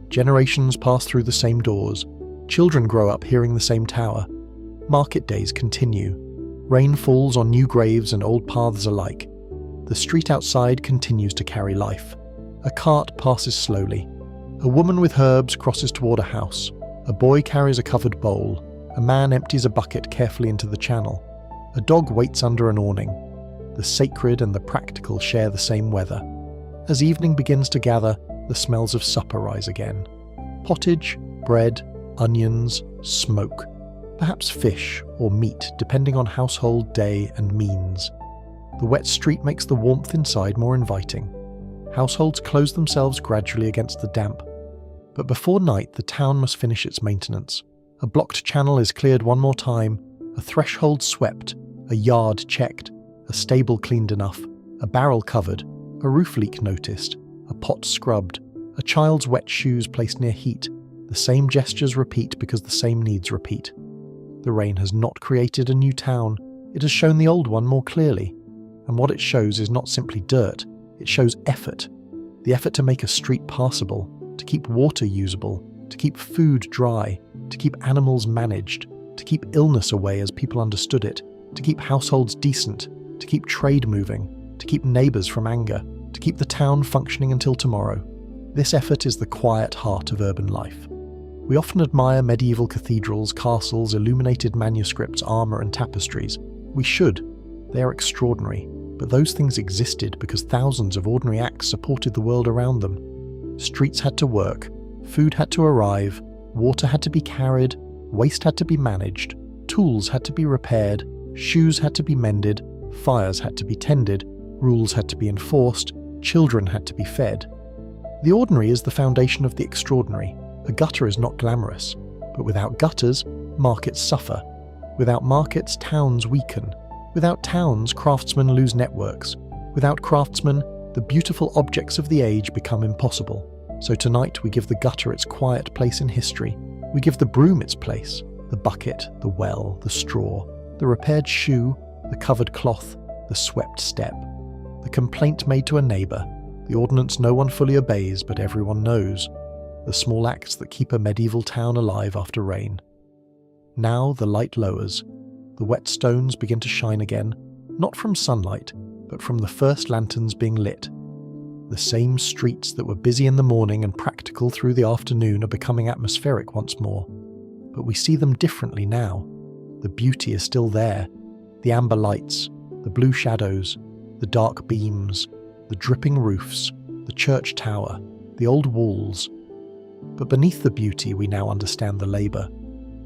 Generations pass through the same doors. Children grow up hearing the same tower. Market days continue. Rain falls on new graves and old paths alike. The street outside continues to carry life. A cart passes slowly. A woman with herbs crosses toward a house. A boy carries a covered bowl. A man empties a bucket carefully into the channel. A dog waits under an awning. The sacred and the practical share the same weather. As evening begins to gather, the smells of supper rise again. Pottage, bread, onions, smoke. Perhaps fish or meat, depending on household, day, and means. The wet street makes the warmth inside more inviting. Households close themselves gradually against the damp. But before night, the town must finish its maintenance. A blocked channel is cleared one more time, a threshold swept, a yard checked, a stable cleaned enough, a barrel covered, a roof leak noticed, a pot scrubbed, a child's wet shoes placed near heat. The same gestures repeat because the same needs repeat. The rain has not created a new town, it has shown the old one more clearly. And what it shows is not simply dirt, it shows effort. The effort to make a street passable, to keep water usable, to keep food dry, to keep animals managed, to keep illness away as people understood it, to keep households decent, to keep trade moving, to keep neighbours from anger, to keep the town functioning until tomorrow. This effort is the quiet heart of urban life. We often admire medieval cathedrals, castles, illuminated manuscripts, armour and tapestries. We should. They are extraordinary, but those things existed because thousands of ordinary acts supported the world around them. Streets had to work, food had to arrive, water had to be carried, waste had to be managed, tools had to be repaired, shoes had to be mended, fires had to be tended, rules had to be enforced, children had to be fed. The ordinary is the foundation of the extraordinary. A gutter is not glamorous, but without gutters, markets suffer. Without markets, towns weaken. Without towns, craftsmen lose networks. Without craftsmen, the beautiful objects of the age become impossible. So tonight we give the gutter its quiet place in history. We give the broom its place, the bucket, the well, the straw, the repaired shoe, the covered cloth, the swept step. The complaint made to a neighbour, the ordinance no one fully obeys but everyone knows. The small acts that keep a medieval town alive after rain. Now the light lowers. The wet stones begin to shine again, not from sunlight, but from the first lanterns being lit. The same streets that were busy in the morning and practical through the afternoon are becoming atmospheric once more. But we see them differently now. The beauty is still there. The amber lights, the blue shadows, the dark beams, the dripping roofs, the church tower, the old walls. But beneath the beauty we now understand the labour.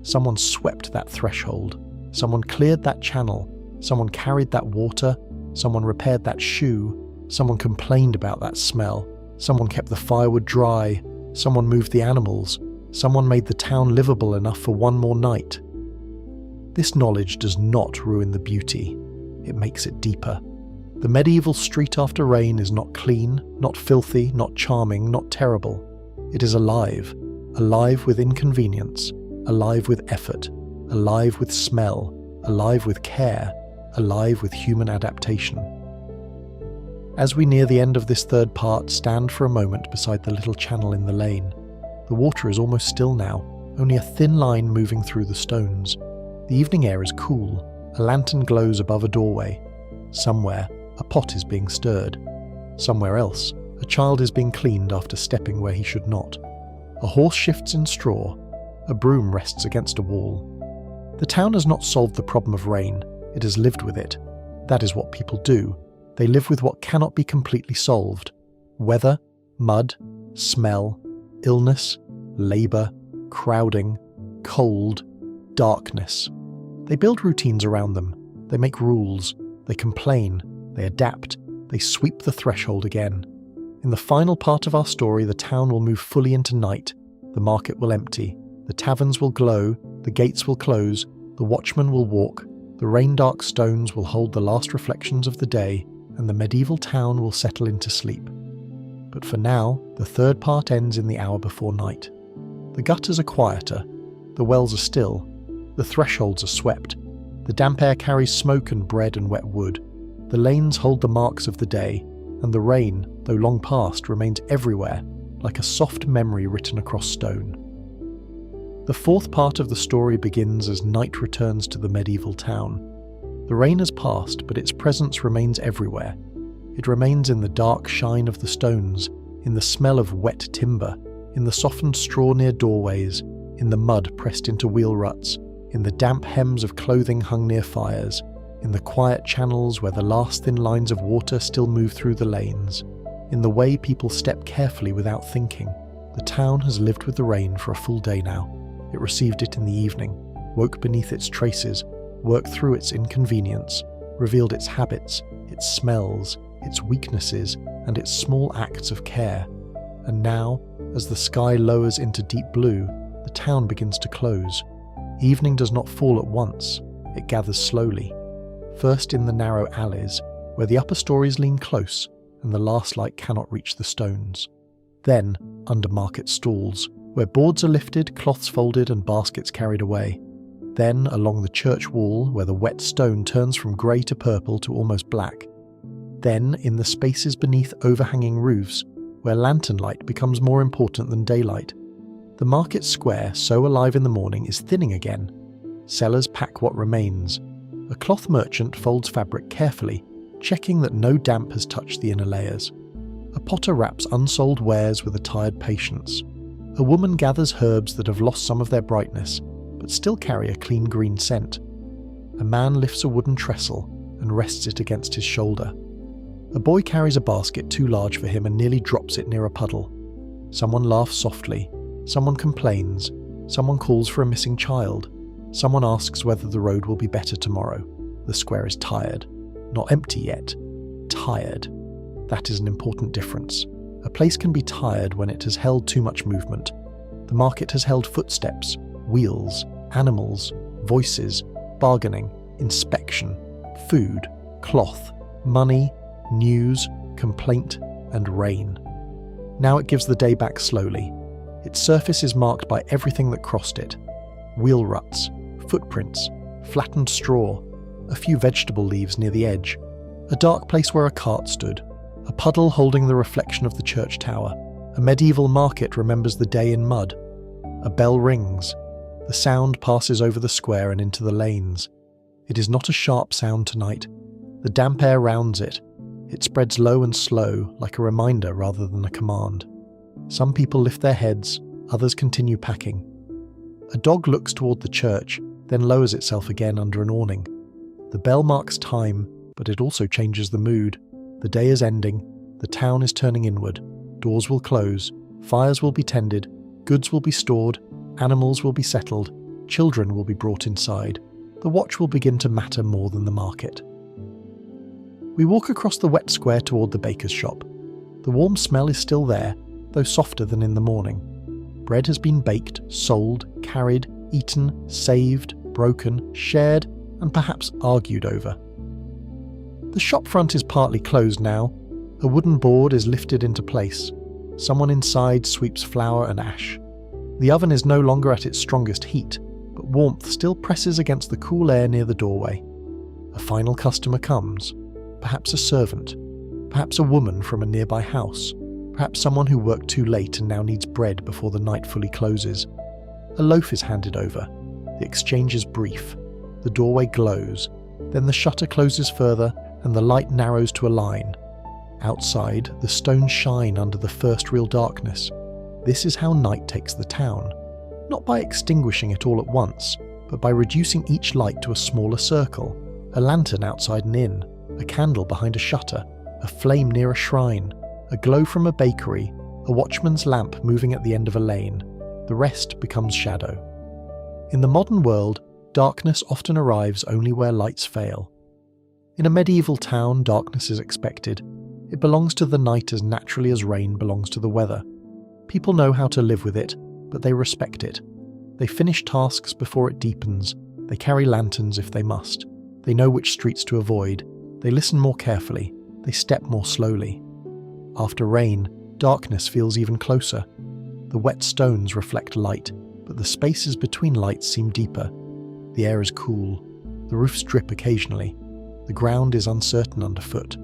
Someone swept that threshold. Someone cleared that channel. Someone carried that water. Someone repaired that shoe. Someone complained about that smell. Someone kept the firewood dry. Someone moved the animals. Someone made the town livable enough for one more night. This knowledge does not ruin the beauty. It makes it deeper. The medieval street after rain is not clean, not filthy, not charming, not terrible. It is alive. Alive with inconvenience. Alive with effort. Alive with smell. Alive with care. Alive with human adaptation. As we near the end of this third part, stand for a moment beside the little channel in the lane. The water is almost still now, only a thin line moving through the stones. The evening air is cool. A lantern glows above a doorway. Somewhere, a pot is being stirred. Somewhere else, a child is being cleaned after stepping where he should not. A horse shifts in straw. A broom rests against a wall. The town has not solved the problem of rain. It has lived with it. That is what people do. They live with what cannot be completely solved. Weather, mud, smell, illness, labour, crowding, cold, darkness. They build routines around them. They make rules. They complain. They adapt. They sweep the threshold again. In the final part of our story, the town will move fully into night. The market will empty. The taverns will glow. The gates will close. The watchman will walk. The rain-dark stones will hold the last reflections of the day, and the medieval town will settle into sleep. But for now, the third part ends in the hour before night. The gutters are quieter. The wells are still. The thresholds are swept. The damp air carries smoke and bread and wet wood. The lanes hold the marks of the day, and the rain, though long past, remains everywhere, like a soft memory written across stone. The fourth part of the story begins as night returns to the medieval town. The rain has passed, but its presence remains everywhere. It remains in the dark shine of the stones, in the smell of wet timber, in the softened straw near doorways, in the mud pressed into wheel ruts, in the damp hems of clothing hung near fires, in the quiet channels where the last thin lines of water still move through the lanes, in the way people step carefully without thinking. The town has lived with the rain for a full day now. It received it in the evening, woke beneath its traces, worked through its inconvenience, revealed its habits, its smells, its weaknesses, and its small acts of care. And now, as the sky lowers into deep blue, the town begins to close. Evening does not fall at once. It gathers slowly. First in the narrow alleys, where the upper stories lean close and the last light cannot reach the stones. Then, under market stalls, where boards are lifted, cloths folded, and baskets carried away. Then along the church wall, where the wet stone turns from grey to purple to almost black. Then in the spaces beneath overhanging roofs, where lantern light becomes more important than daylight. The market square, so alive in the morning, is thinning again. Sellers pack what remains. A cloth merchant folds fabric carefully, checking that no damp has touched the inner layers. A potter wraps unsold wares with a tired patience. A woman gathers herbs that have lost some of their brightness, but still carry a clean green scent. A man lifts a wooden trestle and rests it against his shoulder. A boy carries a basket too large for him and nearly drops it near a puddle. Someone laughs softly. Someone complains. Someone calls for a missing child. Someone asks whether the road will be better tomorrow. The square is tired. Not empty yet. Tired. That is an important difference. A place can be tired when it has held too much movement. The market has held footsteps, wheels, animals, voices, bargaining, inspection, food, cloth, money, news, complaint, and rain. Now it gives the day back slowly. Its surface is marked by everything that crossed it. Wheel ruts, footprints, flattened straw, a few vegetable leaves near the edge, a dark place where a cart stood, a puddle holding the reflection of the church tower. A medieval market remembers the day in mud. A bell rings. The sound passes over the square and into the lanes. It is not a sharp sound tonight. The damp air rounds it. It spreads low and slow, like a reminder rather than a command. Some people lift their heads, others continue packing. A dog looks toward the church, then lowers itself again under an awning. The bell marks time, but it also changes the mood. The day is ending, the town is turning inward. Doors will close, fires will be tended, goods will be stored, animals will be settled, children will be brought inside. The watch will begin to matter more than the market. We walk across the wet square toward the baker's shop. The warm smell is still there, though softer than in the morning. Bread has been baked, sold, carried, eaten, saved, broken, shared, and perhaps argued over. The shop front is partly closed now. A wooden board is lifted into place. Someone inside sweeps flour and ash. The oven is no longer at its strongest heat, but warmth still presses against the cool air near the doorway. A final customer comes. Perhaps a servant. Perhaps a woman from a nearby house. Perhaps someone who worked too late and now needs bread before the night fully closes. A loaf is handed over. The exchange is brief. The doorway glows. Then the shutter closes further and the light narrows to a line. Outside, the stones shine under the first real darkness. This is how night takes the town. Not by extinguishing it all at once, but by reducing each light to a smaller circle. A lantern outside an inn, a candle behind a shutter, a flame near a shrine, a glow from a bakery, a watchman's lamp moving at the end of a lane. The rest becomes shadow. In the modern world, darkness often arrives only where lights fail. In a medieval town, darkness is expected. It belongs to the night as naturally as rain belongs to the weather. People know how to live with it, but they respect it. They finish tasks before it deepens. They carry lanterns if they must. They know which streets to avoid. They listen more carefully. They step more slowly. After rain, darkness feels even closer. The wet stones reflect light, but the spaces between lights seem deeper. The air is cool. The roofs drip occasionally. The ground is uncertain underfoot.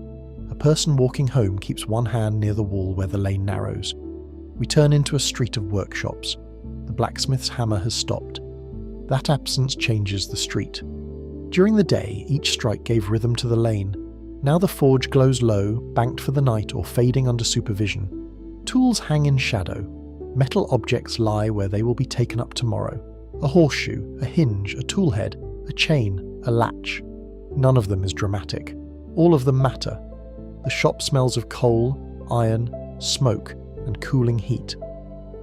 A person walking home keeps one hand near the wall where the lane narrows. We turn into a street of workshops. The blacksmith's hammer has stopped. That absence changes the street. During the day, each strike gave rhythm to the lane. Now the forge glows low, banked for the night or fading under supervision. Tools hang in shadow. Metal objects lie where they will be taken up tomorrow. A horseshoe, a hinge, a tool head, a chain, a latch. None of them is dramatic. All of them matter. The shop smells of coal, iron, smoke, and cooling heat.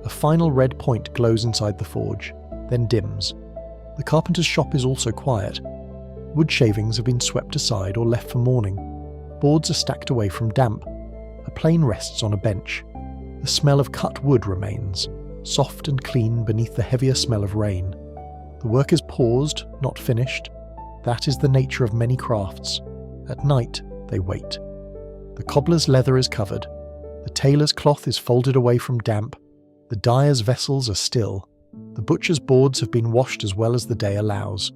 A final red point glows inside the forge, then dims. The carpenter's shop is also quiet. Wood shavings have been swept aside or left for morning. Boards are stacked away from damp. A plane rests on a bench. The smell of cut wood remains, soft and clean beneath the heavier smell of rain. The work is paused, not finished. That is the nature of many crafts. At night, they wait. The cobbler's leather is covered. The tailor's cloth is folded away from damp. The dyer's vessels are still. The butcher's boards have been washed as well as the day allows.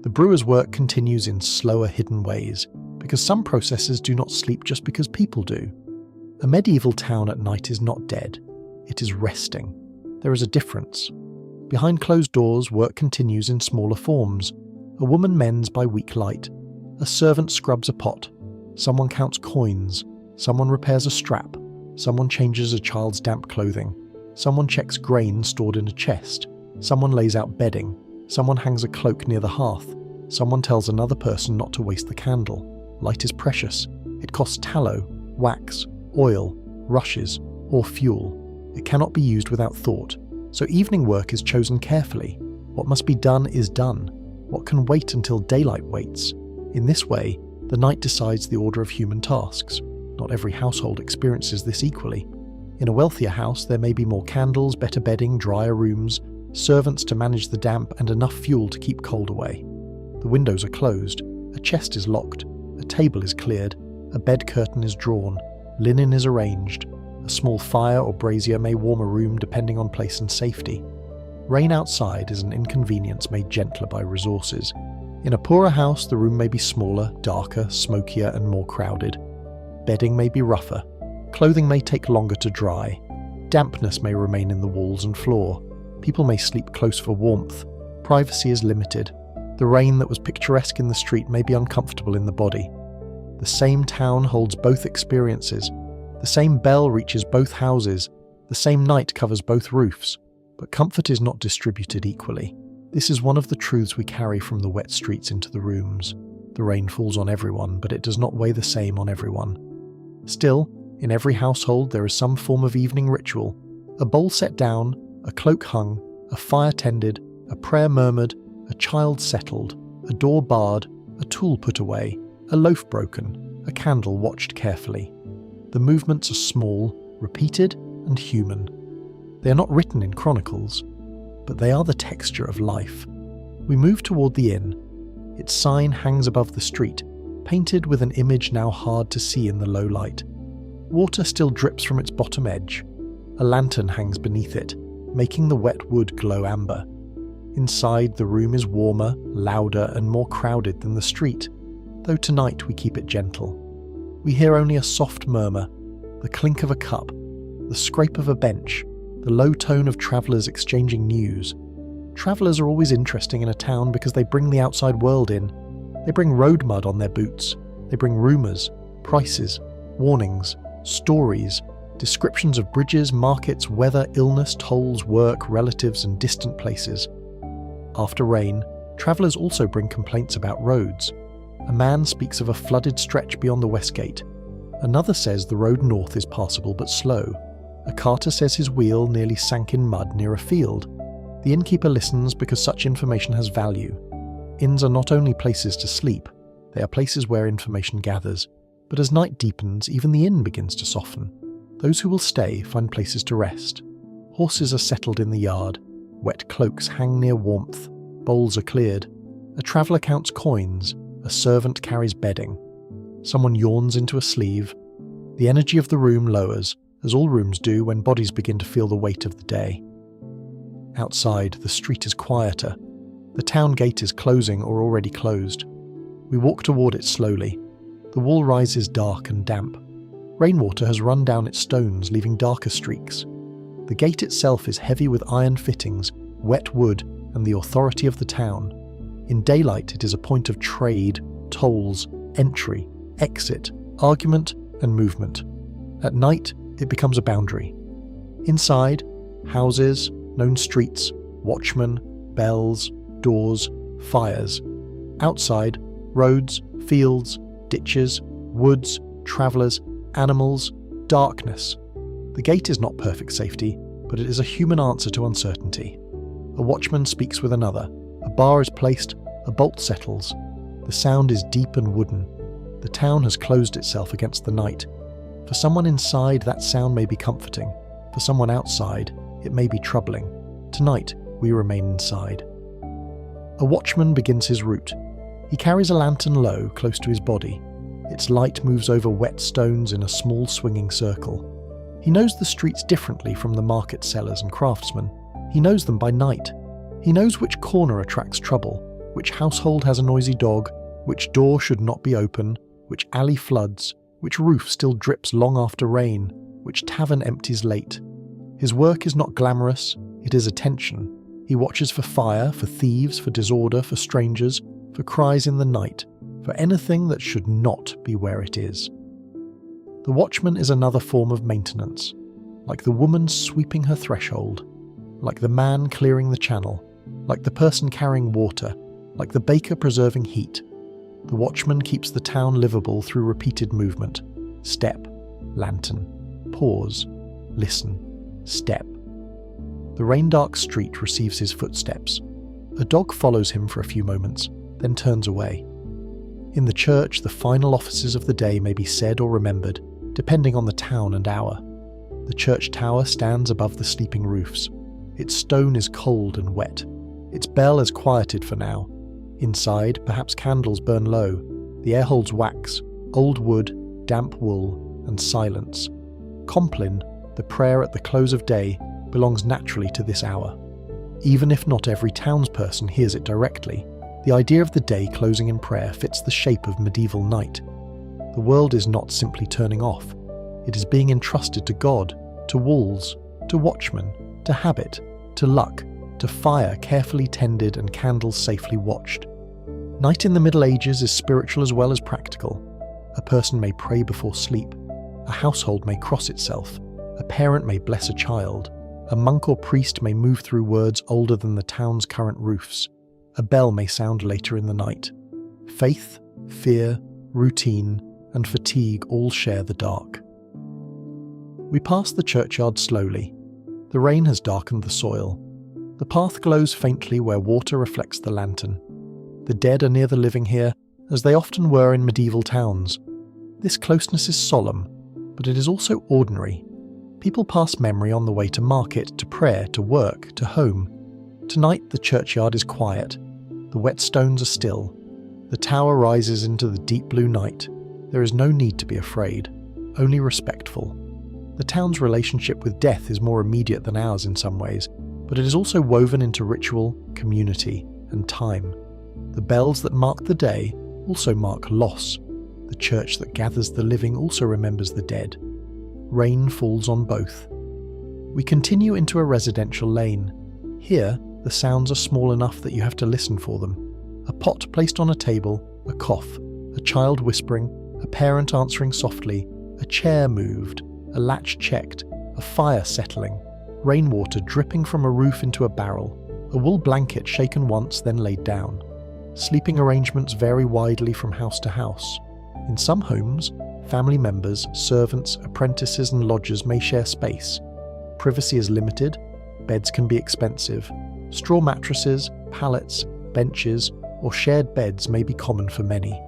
The brewer's work continues in slower, hidden ways, because some processes do not sleep just because people do. A medieval town at night is not dead. It is resting. There is a difference. Behind closed doors, work continues in smaller forms. A woman mends by weak light. A servant scrubs a pot. Someone counts coins. Someone repairs a strap. Someone changes a child's damp clothing. Someone checks grain stored in a chest. Someone lays out bedding. Someone hangs a cloak near the hearth. Someone tells another person not to waste the candle. Light is precious. It costs tallow, wax, oil, rushes, or fuel. It cannot be used without thought. So evening work is chosen carefully. What must be done is done. What can wait until daylight waits? In this way, the night decides the order of human tasks. Not every household experiences this equally. In a wealthier house, there may be more candles, better bedding, drier rooms, servants to manage the damp, and enough fuel to keep cold away. The windows are closed, a chest is locked, a table is cleared, a bed curtain is drawn, linen is arranged. A small fire or brazier may warm a room depending on place and safety. Rain outside is an inconvenience made gentler by resources. In a poorer house, the room may be smaller, darker, smokier, and more crowded. Bedding may be rougher. Clothing may take longer to dry. Dampness may remain in the walls and floor. People may sleep close for warmth. Privacy is limited. The rain that was picturesque in the street may be uncomfortable in the body. The same town holds both experiences. The same bell reaches both houses. The same night covers both roofs. But comfort is not distributed equally. This is one of the truths we carry from the wet streets into the rooms. The rain falls on everyone, but it does not weigh the same on everyone. Still, in every household there is some form of evening ritual. A bowl set down, a cloak hung, a fire tended, a prayer murmured, a child settled, a door barred, a tool put away, a loaf broken, a candle watched carefully. The movements are small, repeated, and human. They are not written in chronicles, but they are the texture of life. We move toward the inn. Its sign hangs above the street, painted with an image now hard to see in the low light. Water still drips from its bottom edge. A lantern hangs beneath it, making the wet wood glow amber. Inside, the room is warmer, louder, and more crowded than the street, though tonight we keep it gentle. We hear only a soft murmur, the clink of a cup, the scrape of a bench, the low tone of travellers exchanging news. Travellers are always interesting in a town because they bring the outside world in. They bring road mud on their boots. They bring rumours, prices, warnings, stories, descriptions of bridges, markets, weather, illness, tolls, work, relatives, and distant places. After rain, travellers also bring complaints about roads. A man speaks of a flooded stretch beyond the West Gate. Another says the road north is passable but slow. A carter says his wheel nearly sank in mud near a field. The innkeeper listens because such information has value. Inns are not only places to sleep, they are places where information gathers. But as night deepens, even the inn begins to soften. Those who will stay find places to rest. Horses are settled in the yard. Wet cloaks hang near warmth. Bowls are cleared. A traveller counts coins. A servant carries bedding. Someone yawns into a sleeve. The energy of the room lowers, as all rooms do when bodies begin to feel the weight of the day. Outside, the street is quieter. The town gate is closing or already closed. We walk toward it slowly. The wall rises dark and damp. Rainwater has run down its stones, leaving darker streaks. The gate itself is heavy with iron fittings, wet wood, and the authority of the town. In daylight, it is a point of trade, tolls, entry, exit, argument, and movement. At night, it becomes a boundary. Inside, houses, known streets, watchmen, bells, doors, fires. Outside, roads, fields, ditches, woods, travellers, animals, darkness. The gate is not perfect safety, but it is a human answer to uncertainty. A watchman speaks with another. A bar is placed, a bolt settles. The sound is deep and wooden. The town has closed itself against the night. For someone inside, that sound may be comforting. For someone outside, it may be troubling. Tonight, we remain inside. A watchman begins his route. He carries a lantern low, close to his body. Its light moves over wet stones in a small swinging circle. He knows the streets differently from the market sellers and craftsmen. He knows them by night. He knows which corner attracts trouble, which household has a noisy dog, which door should not be open, which alley floods, which roof still drips long after rain, which tavern empties late. His work is not glamorous, it is attention. He watches for fire, for thieves, for disorder, for strangers, for cries in the night, for anything that should not be where it is. The watchman is another form of maintenance, like the woman sweeping her threshold, like the man clearing the channel, like the person carrying water, like the baker preserving heat. The watchman keeps the town livable through repeated movement. Step, lantern, pause, listen, step. The rain-dark street receives his footsteps. A dog follows him for a few moments, then turns away. In the church, the final offices of the day may be said or remembered, depending on the town and hour. The church tower stands above the sleeping roofs. Its stone is cold and wet. Its bell is quieted for now. Inside, perhaps candles burn low. The air holds wax, old wood, damp wool, and silence. Compline, the prayer at the close of day, belongs naturally to this hour. Even if not every townsperson hears it directly, the idea of the day closing in prayer fits the shape of medieval night. The world is not simply turning off. It is being entrusted to God, to walls, to watchmen, to habit, to luck, to fire carefully tended and candles safely watched. Night in the Middle Ages is spiritual as well as practical. A person may pray before sleep. A household may cross itself. A parent may bless a child. A monk or priest may move through words older than the town's current roofs. A bell may sound later in the night. Faith, fear, routine, and fatigue all share the dark. We pass the churchyard slowly. The rain has darkened the soil. The path glows faintly where water reflects the lantern. The dead are near the living here, as they often were in medieval towns. This closeness is solemn, but it is also ordinary. People pass memory on the way to market, to prayer, to work, to home. Tonight the churchyard is quiet. The wet stones are still. The tower rises into the deep blue night. There is no need to be afraid, only respectful. The town's relationship with death is more immediate than ours in some ways, but it is also woven into ritual, community, and time. The bells that mark the day also mark loss. The church that gathers the living also remembers the dead. Rain falls on both. We continue into a residential lane. Here, the sounds are small enough that you have to listen for them. A pot placed on a table, a cough, a child whispering, a parent answering softly, a chair moved, a latch checked, a fire settling, rainwater dripping from a roof into a barrel, a wool blanket shaken once then laid down. Sleeping arrangements vary widely from house to house. In some homes, family members, servants, apprentices and lodgers may share space. Privacy is limited, beds can be expensive. Straw mattresses, pallets, benches, or shared beds may be common for many.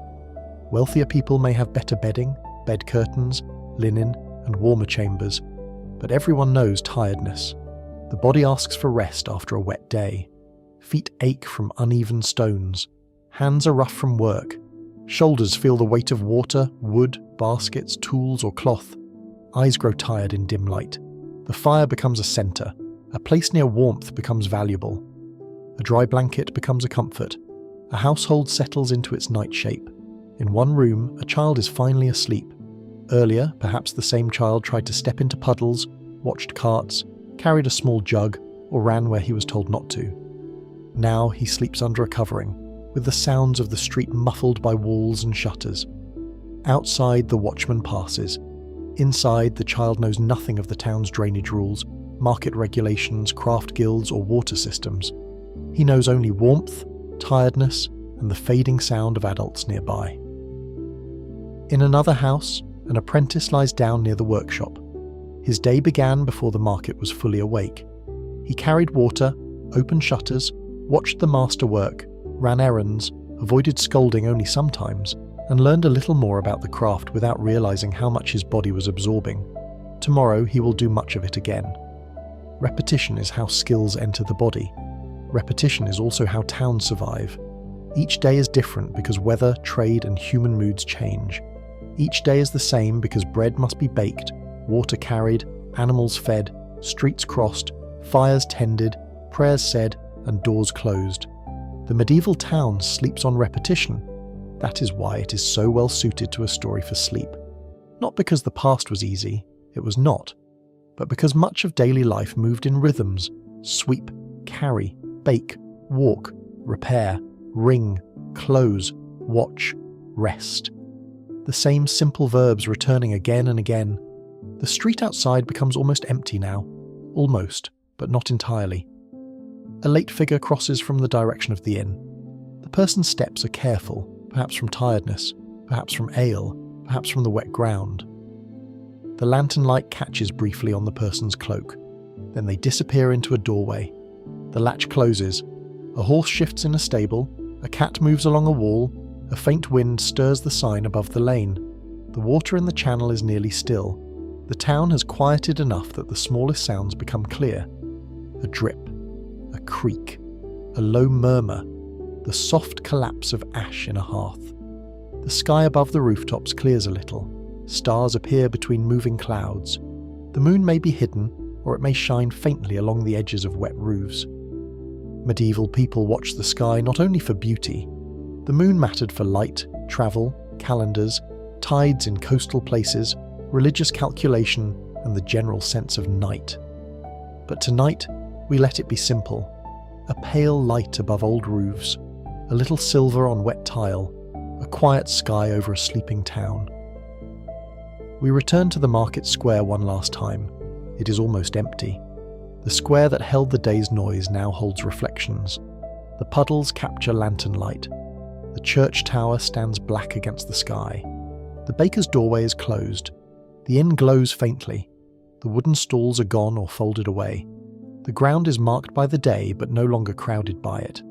Wealthier people may have better bedding, bed curtains, linen, and warmer chambers, but everyone knows tiredness. The body asks for rest after a wet day. Feet ache from uneven stones. Hands are rough from work. Shoulders feel the weight of water, wood, baskets, tools, or cloth. Eyes grow tired in dim light. The fire becomes a center. A place near warmth becomes valuable. A dry blanket becomes a comfort. A household settles into its night shape. In one room, a child is finally asleep. Earlier, perhaps the same child tried to step into puddles, watched carts, carried a small jug, or ran where he was told not to. Now he sleeps under a covering, with the sounds of the street muffled by walls and shutters. Outside, the watchman passes. Inside, the child knows nothing of the town's drainage rules, market regulations, craft guilds, or water systems. He knows only warmth, tiredness, and the fading sound of adults nearby. In another house, an apprentice lies down near the workshop. His day began before the market was fully awake. He carried water, opened shutters, watched the master work, ran errands, avoided scolding only sometimes, and learned a little more about the craft without realizing how much his body was absorbing. Tomorrow he will do much of it again. Repetition is how skills enter the body. Repetition is also how towns survive. Each day is different because weather, trade, and human moods change. Each day is the same because bread must be baked, water carried, animals fed, streets crossed, fires tended, prayers said, and doors closed. The medieval town sleeps on repetition. That is why it is so well suited to a story for sleep. Not because the past was easy, it was not, but because much of daily life moved in rhythms: sweep, carry, bake, walk, repair, ring, close, watch, rest. The same simple verbs returning again and again. The street outside becomes almost empty now. Almost, but not entirely. A late figure crosses from the direction of the inn. The person's steps are careful, perhaps from tiredness, perhaps from ale, perhaps from the wet ground. The lantern light catches briefly on the person's cloak. Then they disappear into a doorway. The latch closes. A horse shifts in a stable. A cat moves along a wall. A faint wind stirs the sign above the lane. The water in the channel is nearly still. The town has quieted enough that the smallest sounds become clear. A drip. A creak, a low murmur, the soft collapse of ash in a hearth. The sky above the rooftops clears a little. Stars appear between moving clouds. The moon may be hidden, or it may shine faintly along the edges of wet roofs. Medieval people watched the sky not only for beauty. The moon mattered for light, travel, calendars, tides in coastal places, religious calculation, and the general sense of night. But tonight, we let it be simple. A pale light above old roofs, a little silver on wet tile, a quiet sky over a sleeping town. We return to the market square one last time. It is almost empty. The square that held the day's noise now holds reflections. The puddles capture lantern light. The church tower stands black against the sky. The baker's doorway is closed. The inn glows faintly. The wooden stalls are gone or folded away. The ground is marked by the day, but no longer crowded by it.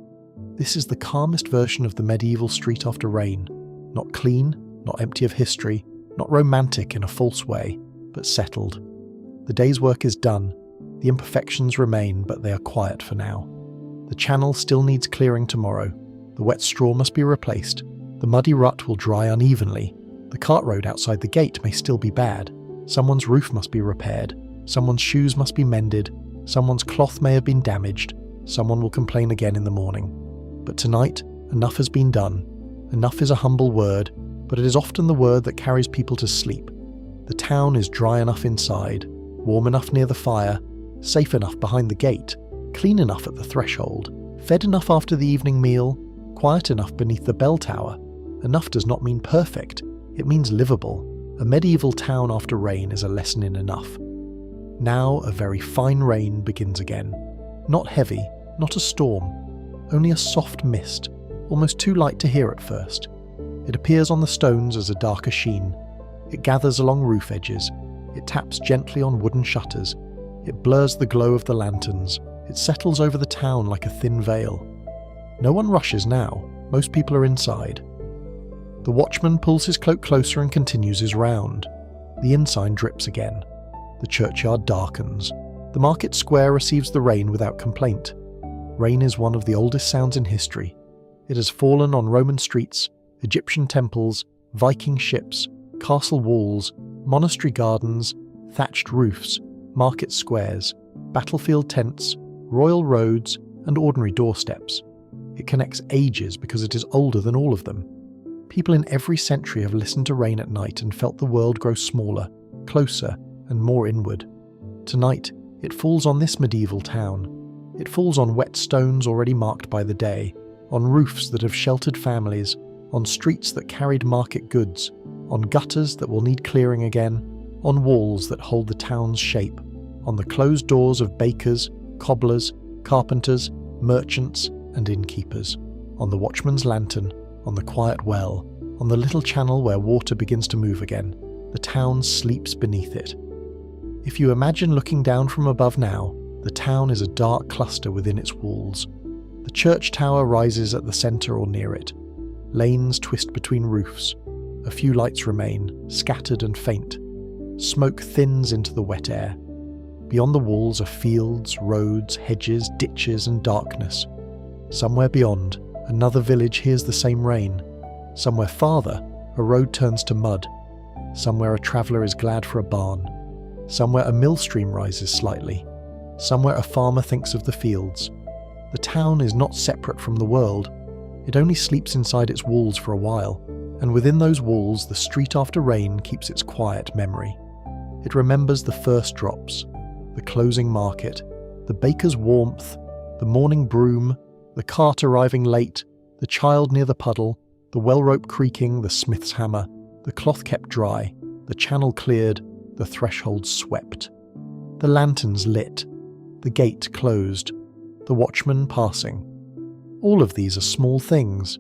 This is the calmest version of the medieval street after rain. Not clean, not empty of history, not romantic in a false way, but settled. The day's work is done. The imperfections remain, but they are quiet for now. The channel still needs clearing tomorrow. The wet straw must be replaced. The muddy rut will dry unevenly. The cart road outside the gate may still be bad. Someone's roof must be repaired. Someone's shoes must be mended. Someone's cloth may have been damaged. Someone will complain again in the morning. But tonight, enough has been done. Enough is a humble word, but it is often the word that carries people to sleep. The town is dry enough inside, warm enough near the fire, safe enough behind the gate, clean enough at the threshold, fed enough after the evening meal, quiet enough beneath the bell tower. Enough does not mean perfect, it means livable. A medieval town after rain is a lesson in enough. Now a very fine rain begins again. Not heavy, not a storm, only a soft mist, almost too light to hear at first. It appears on the stones as a darker sheen. It gathers along roof edges. It taps gently on wooden shutters. It blurs the glow of the lanterns. It settles over the town like a thin veil. No one rushes now. Most people are inside. The watchman pulls his cloak closer and continues his round. The inn sign drips again. The churchyard darkens. The market square receives the rain without complaint. Rain is one of the oldest sounds in history. It has fallen on Roman streets, Egyptian temples, Viking ships, castle walls, monastery gardens, thatched roofs, market squares, battlefield tents, royal roads, and ordinary doorsteps. It connects ages because it is older than all of them. People in every century have listened to rain at night and felt the world grow smaller, closer, and more inward. Tonight, it falls on this medieval town. It falls on wet stones already marked by the day, on roofs that have sheltered families, on streets that carried market goods, on gutters that will need clearing again, on walls that hold the town's shape, on the closed doors of bakers, cobblers, carpenters, merchants, and innkeepers, on the watchman's lantern, on the quiet well, on the little channel where water begins to move again. The town sleeps beneath it. If you imagine looking down from above now, the town is a dark cluster within its walls. The church tower rises at the centre or near it. Lanes twist between roofs. A few lights remain, scattered and faint. Smoke thins into the wet air. Beyond the walls are fields, roads, hedges, ditches, and darkness. Somewhere beyond, another village hears the same rain. Somewhere farther, a road turns to mud. Somewhere a traveller is glad for a barn. Somewhere a mill stream rises slightly. Somewhere a farmer thinks of the fields. The town is not separate from the world. It only sleeps inside its walls for a while, and within those walls the street after rain keeps its quiet memory. It remembers the first drops, the closing market, the baker's warmth, the morning broom, the cart arriving late, the child near the puddle, the well-rope creaking, the smith's hammer, the cloth kept dry, the channel cleared, the threshold swept. The lanterns lit, the gate closed, the watchman passing. All of these are small things,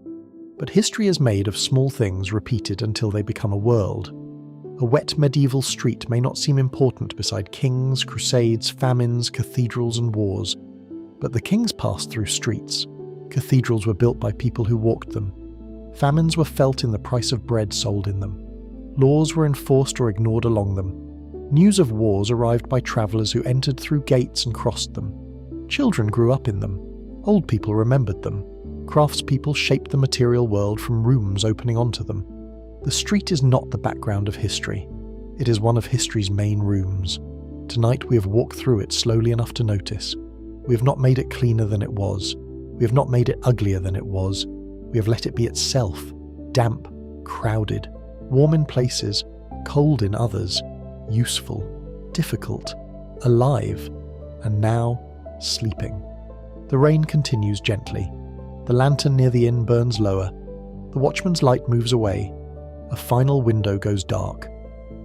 but history is made of small things repeated until they become a world. A wet medieval street may not seem important beside kings, crusades, famines, cathedrals, and wars, but the kings passed through streets. Cathedrals were built by people who walked them. Famines were felt in the price of bread sold in them. Laws were enforced or ignored along them. News of wars arrived by travellers who entered through gates and crossed them. Children grew up in them. Old people remembered them. Craftspeople shaped the material world from rooms opening onto them. The street is not the background of history. It is one of history's main rooms. Tonight we have walked through it slowly enough to notice. We have not made it cleaner than it was. We have not made it uglier than it was. We have let it be itself, damp, crowded, warm in places, cold in others, useful, difficult, alive, and now sleeping. The rain continues gently. The lantern near the inn burns lower. The watchman's light moves away. A final window goes dark.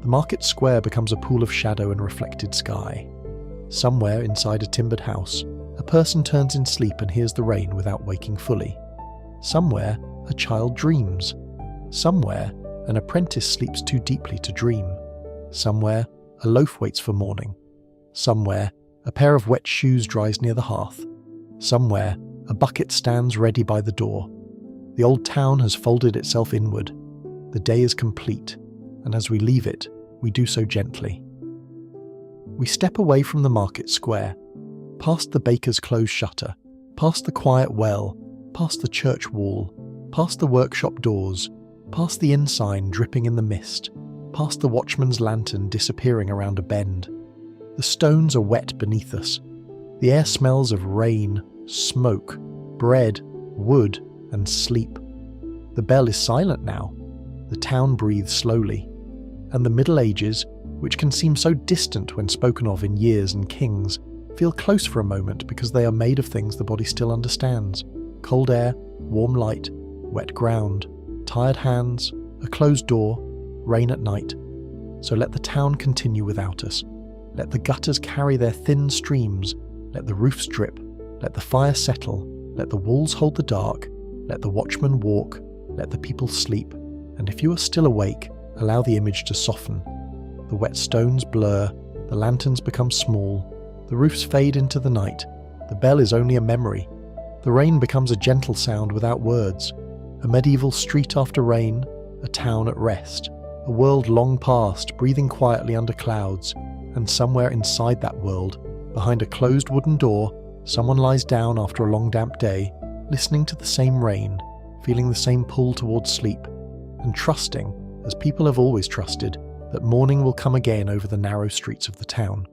The market square becomes a pool of shadow and reflected sky. Somewhere inside a timbered house, a person turns in sleep and hears the rain without waking fully. Somewhere, a child dreams. Somewhere, an apprentice sleeps too deeply to dream. Somewhere, a loaf waits for morning. Somewhere, a pair of wet shoes dries near the hearth. Somewhere, a bucket stands ready by the door. The old town has folded itself inward. The day is complete, and as we leave it, we do so gently. We step away from the market square, past the baker's closed shutter, past the quiet well, past the church wall, past the workshop doors, past the inn sign dripping in the mist, past the watchman's lantern disappearing around a bend. The stones are wet beneath us. The air smells of rain, smoke, bread, wood, and sleep. The bell is silent now. The town breathes slowly. And the Middle Ages, which can seem so distant when spoken of in years and kings, feel close for a moment because they are made of things the body still understands. Cold air, warm light, wet ground, tired hands, a closed door, rain at night. So let the town continue without us. Let the gutters carry their thin streams. Let the roofs drip. Let the fire settle. Let the walls hold the dark. Let the watchman walk. Let the people sleep. And if you are still awake, allow the image to soften. The wet stones blur. The lanterns become small. The roofs fade into the night. The bell is only a memory. The rain becomes a gentle sound without words. A medieval street after rain. A town at rest. A world long past, breathing quietly under clouds. And somewhere inside that world, behind a closed wooden door, someone lies down after a long damp day, listening to the same rain, feeling the same pull towards sleep, and trusting, as people have always trusted, that morning will come again over the narrow streets of the town.